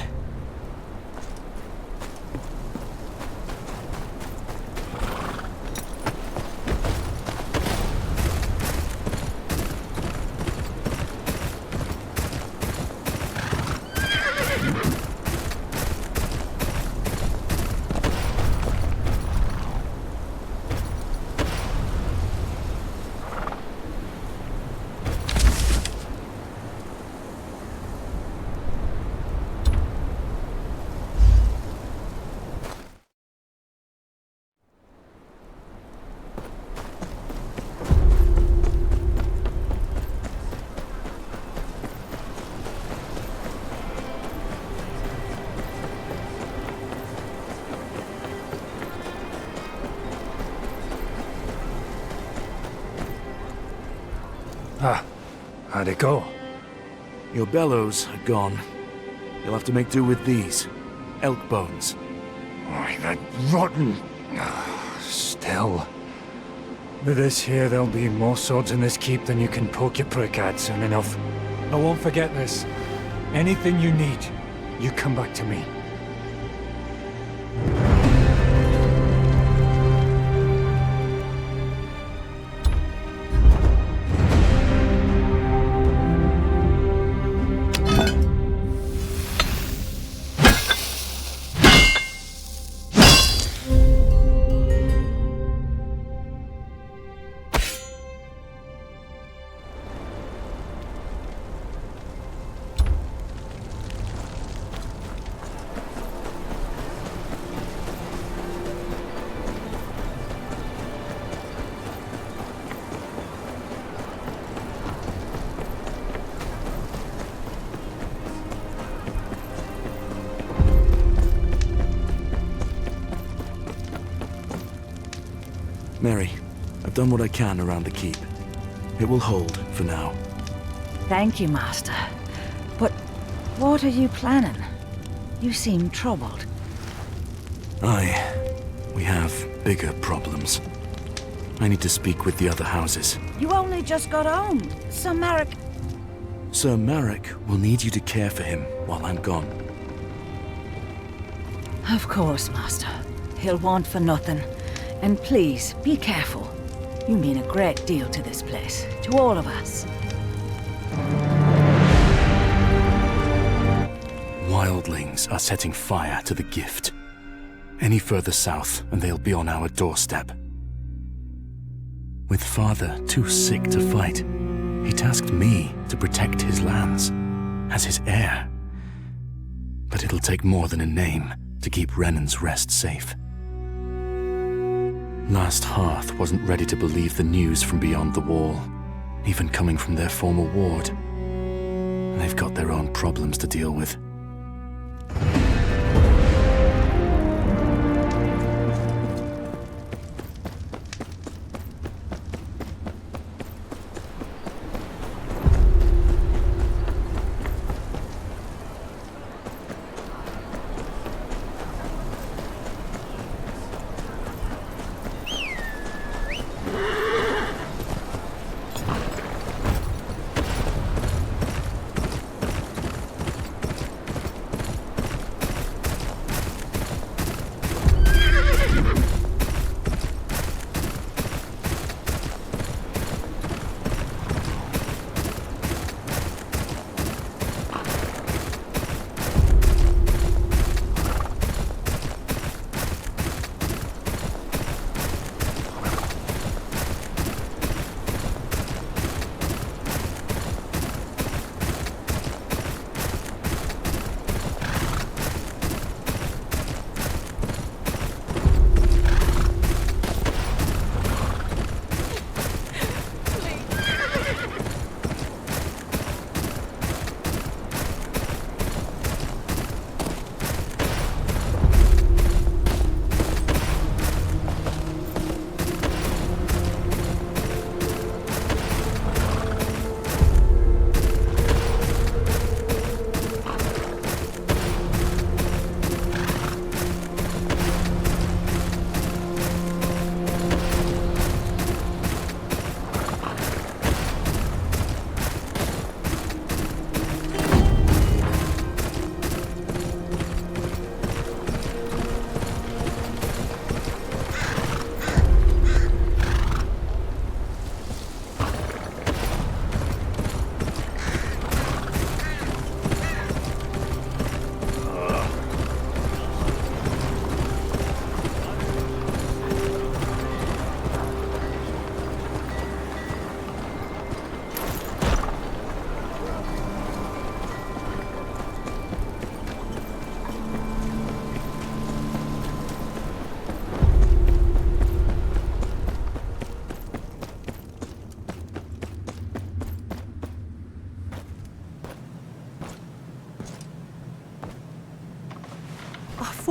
How'd it go? Your bellows are gone. You'll have to make do with these. Elk bones. Oh, that rotten... Still. With this here, there'll be more swords in this keep than you can poke your prick at soon enough. I won't forget this. Anything you need, you come back to me. Mary, I've done what I can around the keep. It will hold for now. Thank you, Master. But what are you planning? You seem troubled. We have bigger problems. I need to speak with the other houses. You only just got home. Sir Marek... Sir Marek will need you to care for him while I'm gone. Of course, Master. He'll want for nothing. And please, be careful. You mean a great deal to this place, to all of us. Wildlings are setting fire to the gift. Any further south, and they'll be on our doorstep. With Father too sick to fight, he tasked me to protect his lands, as his heir. But it'll take more than a name to keep RENAN'S rest safe. Last Hearth wasn't ready to believe the news from beyond the wall, even coming from their former ward. They've got their own problems to deal with.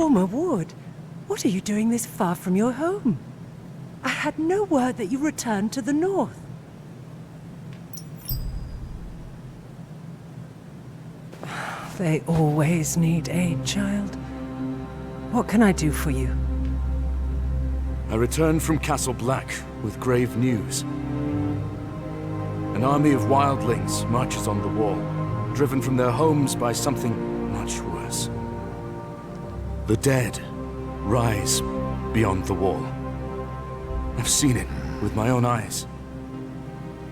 Former ward, what are you doing this far from your home? I had no word that you returned to the north. They always need aid, child. What can I do for you? I returned from Castle Black with grave news. An army of wildlings marches on the wall, driven from their homes by something much worse. The dead rise beyond the wall. I've seen it with my own eyes.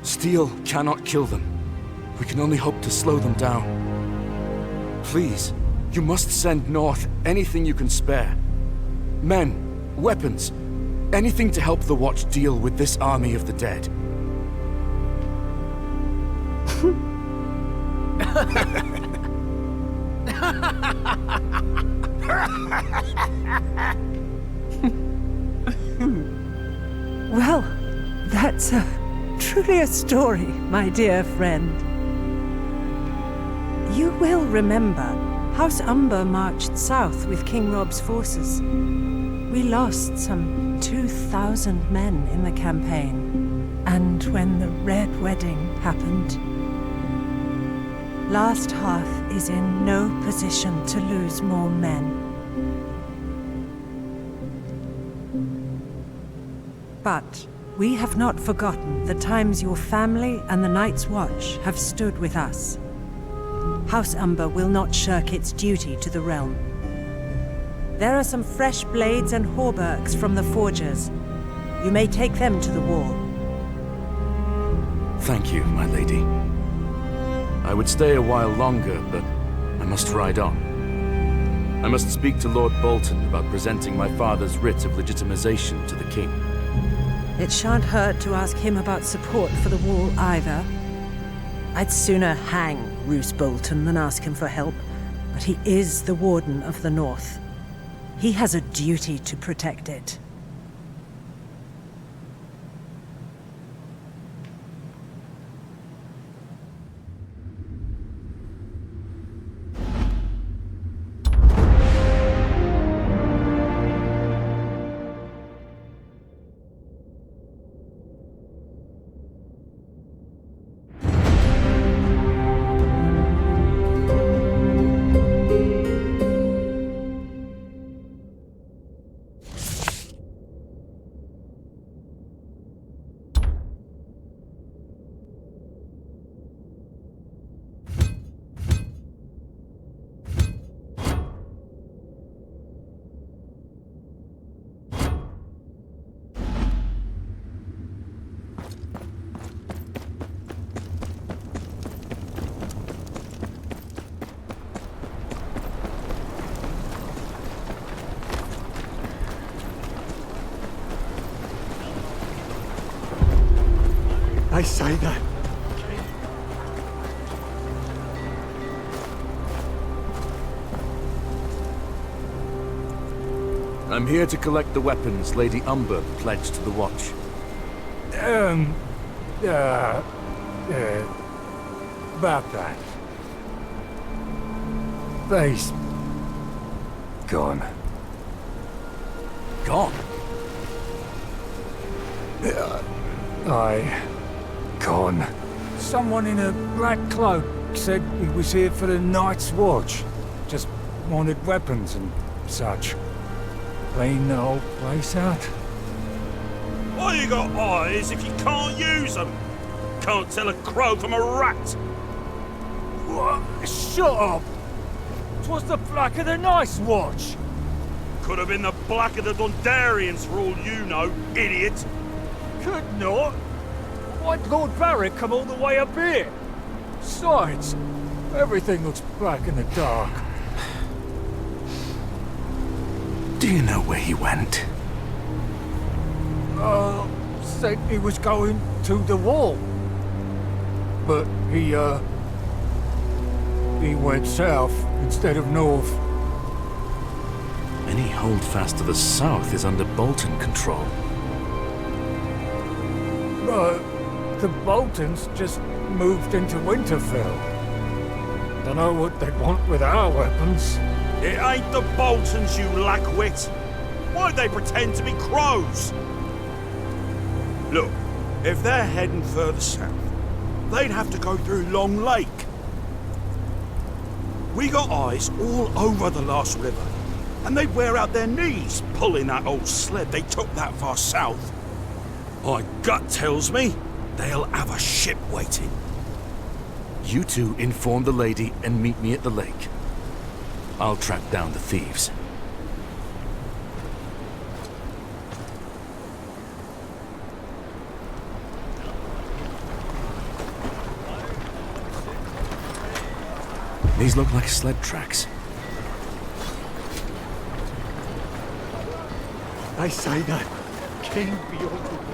Steel cannot kill them. We can only hope to slow them down. Please, you must send north anything you can spare. Men, weapons, anything to help the Watch deal with this army of the dead. Well, that's truly a story, my dear friend. You will remember House Umber marched south with King Rob's forces. We lost some 2,000 men in the campaign. And when the Red Wedding happened, Last Hearth is in no position to lose more men. But we have not forgotten the times your family and the Night's Watch have stood with us. House Umber will not shirk its duty to the realm. There are some fresh blades and hauberks from the forgers. You may take them to the wall. Thank you, my lady. I would stay a while longer, but I must ride on. I must speak to Lord Bolton about presenting my father's writ of legitimization to the king. It shan't hurt to ask him about support for the wall either. I'd sooner hang Roose Bolton than ask him for help, but he is the Warden of the North. He has a duty to protect it. I say that. I'm here to collect the weapons Lady Umber pledged to the Watch. About that. They's gone. Gone? Gone. Someone in a black cloak said he was here for the Night's Watch. Just wanted weapons and such. Clean the whole place out. Why you got eyes if you can't use them? Can't tell a crow from a rat. What? Shut up! 'Twas the black of the Night's Watch. Could have been the black of the Dundarians for all you know, idiot. Could not. Why'd Lord Barrick come all the way up here? Besides, everything looks black in the dark. Do you know where he went? Said he was going to the wall. But he went south instead of north. Any holdfast to the south is under Bolton control. But the Boltons just moved into Winterfell. Dunno what they'd want with our weapons. It ain't the Boltons, you lackwit. Why'd they pretend to be crows? Look, if they're heading further south, they'd have to go through Long Lake. We got eyes all over the last river, and they'd wear out their knees pulling that old sled they took that far south. My gut tells me they'll have a ship waiting. You two inform the lady and meet me at the lake. I'll track down the thieves. These look like sled tracks. I say that. King beyond the wall.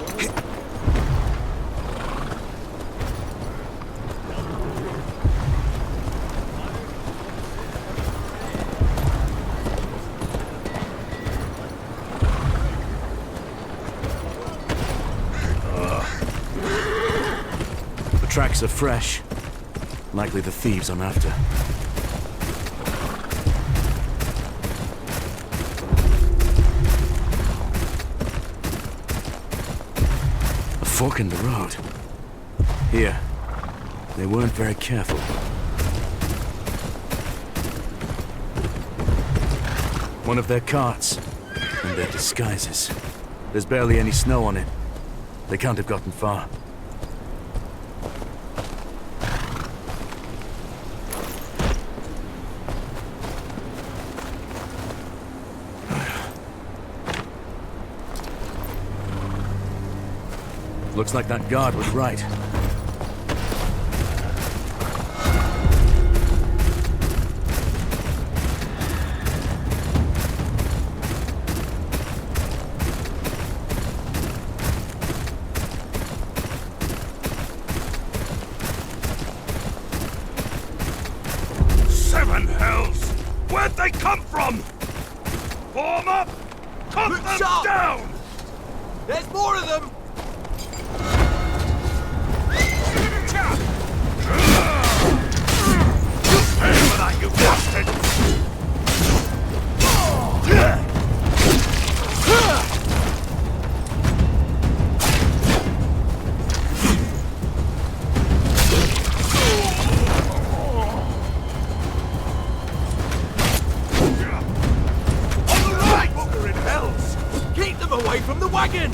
The tracks are fresh. Likely the thieves I'm after. fork in the road. Here. They weren't very careful. One of their carts. And their disguises. There's barely any snow on it. They can't have gotten far. Looks like that guard was right. Seven hells! Where'd they come from? Form up! Cut them down! There's more of them! Pay for that, you bastard! Away from the wagon!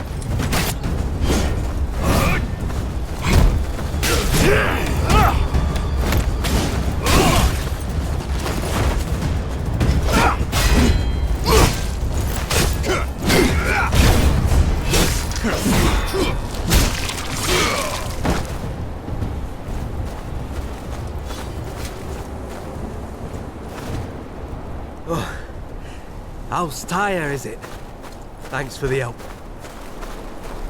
Oh, how's Tyre, is it? Thanks for the help.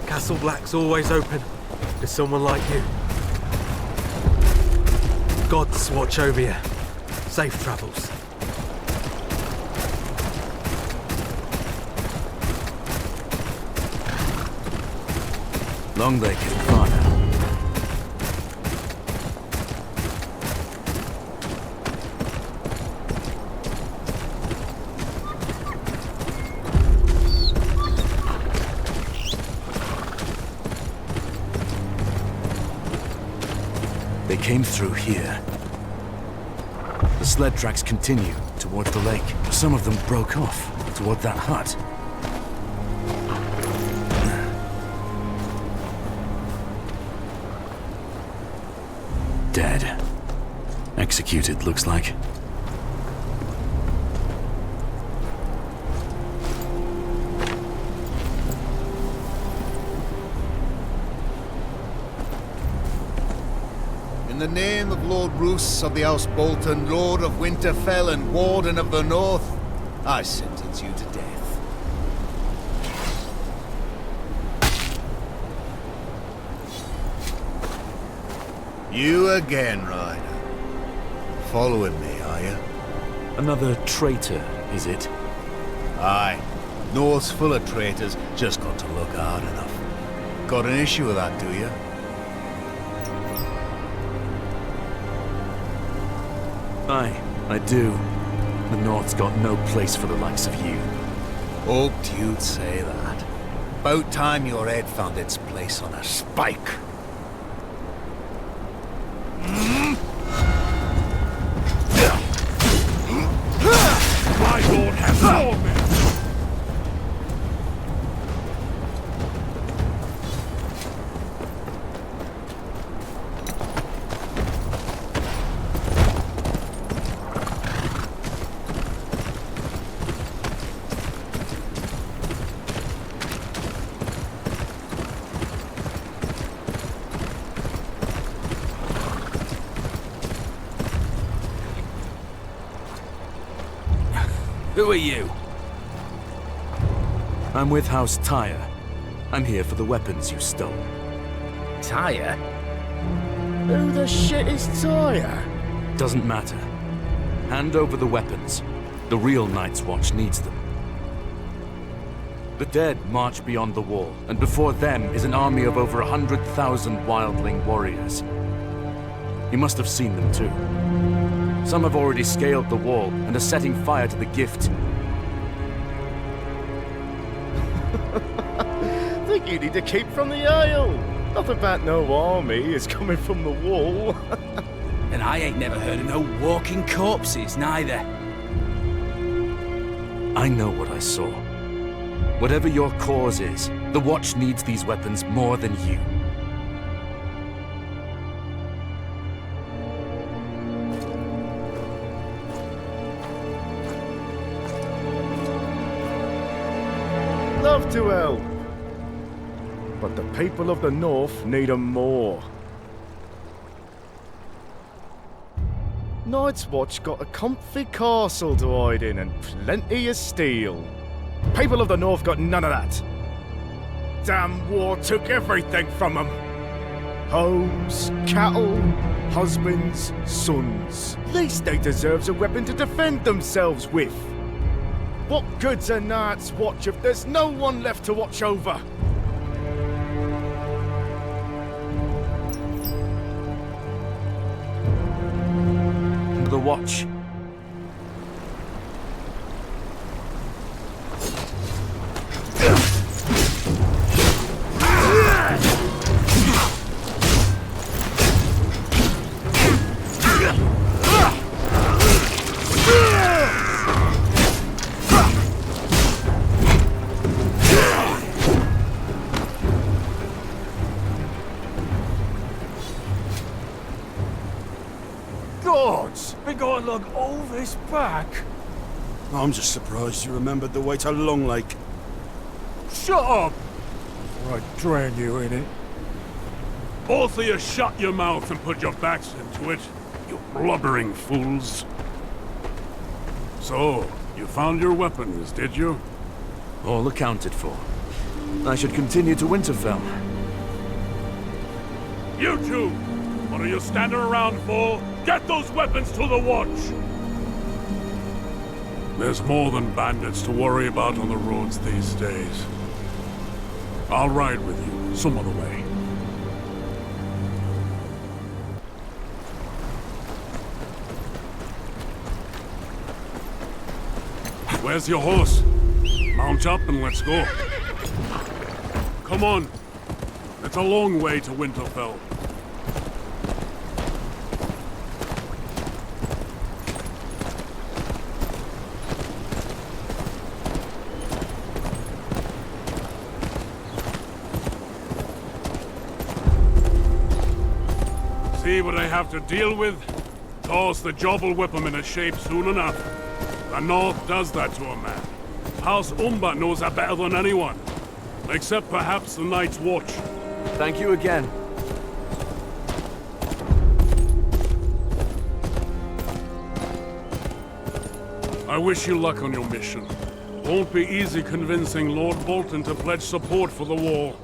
Castle Black's always open to someone like you. Gods watch over you. Safe travels. Long they can far now. They came through here. The sled tracks continue toward the lake. Some of them broke off toward that hut. Dead. Executed, looks like. In the name of Lord Roos of the House Bolton, Lord of Winterfell and Warden of the North, I sentence you to death. You again, Ryder. Following me, are you? Another traitor, is it? Aye. North's full of traitors, just got to look hard enough. Got an issue with that, do you? Aye, I do. The North's got no place for the likes of you. Hoped you'd say that. About time your head found its place on a spike. My lord has all men! Who are you? I'm with House Tyre. I'm here for the weapons you stole. Tyre? Who the shit is Tyre? Doesn't matter. Hand over the weapons. The real Night's Watch needs them. The dead march beyond the wall, and before them is an army of over 100,000 wildling warriors. You must have seen them too. Some have already scaled the wall and are setting fire to the gift. Think you need to keep from the Isle. Nothing about no army is coming from the wall. And I ain't never heard of no walking corpses, neither. I know what I saw. Whatever your cause is, the Watch needs these weapons more than you. Love to help. But the people of the North need 'em more. Night's Watch got a comfy castle to hide in and plenty of steel. People of the North got none of that. Damn war took everything from them. Homes, cattle, husbands, sons. Least they deserves a weapon to defend themselves with. What good's a Night's Watch if there's no one left to watch over? The Watch. Gods! We gotta look all this back. I'm just surprised you remembered the way to Long Lake. Shut up! Or I drown you in it. Both of you shut your mouth and put your backs into it, you blubbering fools. So, you found your weapons, did you? All accounted for. I should continue to Winterfell. You two! What are you standing around for? Get those weapons to the Watch! There's more than bandits to worry about on the roads these days. I'll ride with you some other way. Where's your horse? Mount up and let's go. Come on. It's a long way to Winterfell. See what I have to deal with? Toss the job will whip him into shape soon enough. The North does that to a man. House Umber knows that better than anyone. Except perhaps the Night's Watch. Thank you again. I wish you luck on your mission. Won't be easy convincing Lord Bolton to pledge support for the war.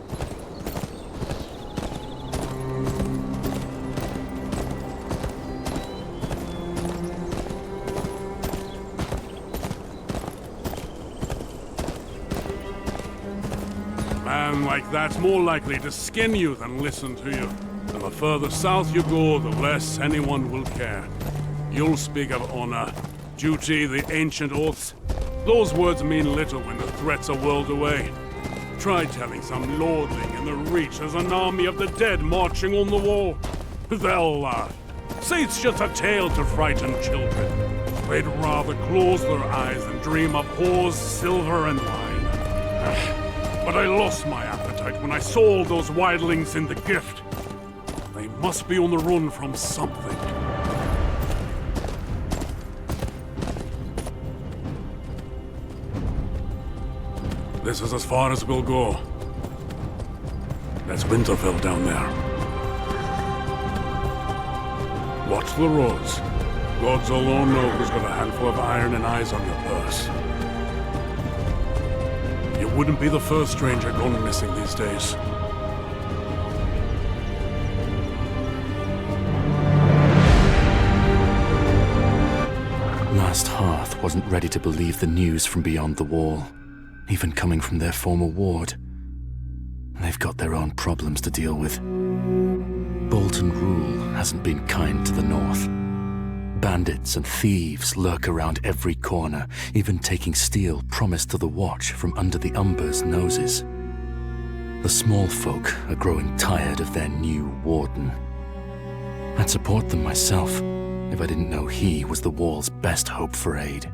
Like that's more likely to skin you than listen to you. And the further south you go, the less anyone will care. You'll speak of honor, duty, the ancient oaths. Those words mean little when the threats are whirled away. Try telling some lordling in the Reach there's an army of the dead marching on the wall. They'll laugh. Say it's just a tale to frighten children. They'd rather close their eyes than dream of whores, silver, and wine. But I lost my appetite when I saw all those wildlings in the gift. They must be on the run from something. This is as far as we'll go. That's Winterfell down there. Watch the roads. Gods alone know who's got a handful of iron and eyes on your purse. You wouldn't be the first stranger gone missing these days. Last Hearth wasn't ready to believe the news from beyond the wall, even coming from their former ward. They've got their own problems to deal with. Bolton rule hasn't been kind to the North. Bandits and thieves lurk around every corner, even taking steel promised to the Watch from under the Umber's noses. The small folk are growing tired of their new warden. I'd support them myself if I didn't know he was the wall's best hope for aid.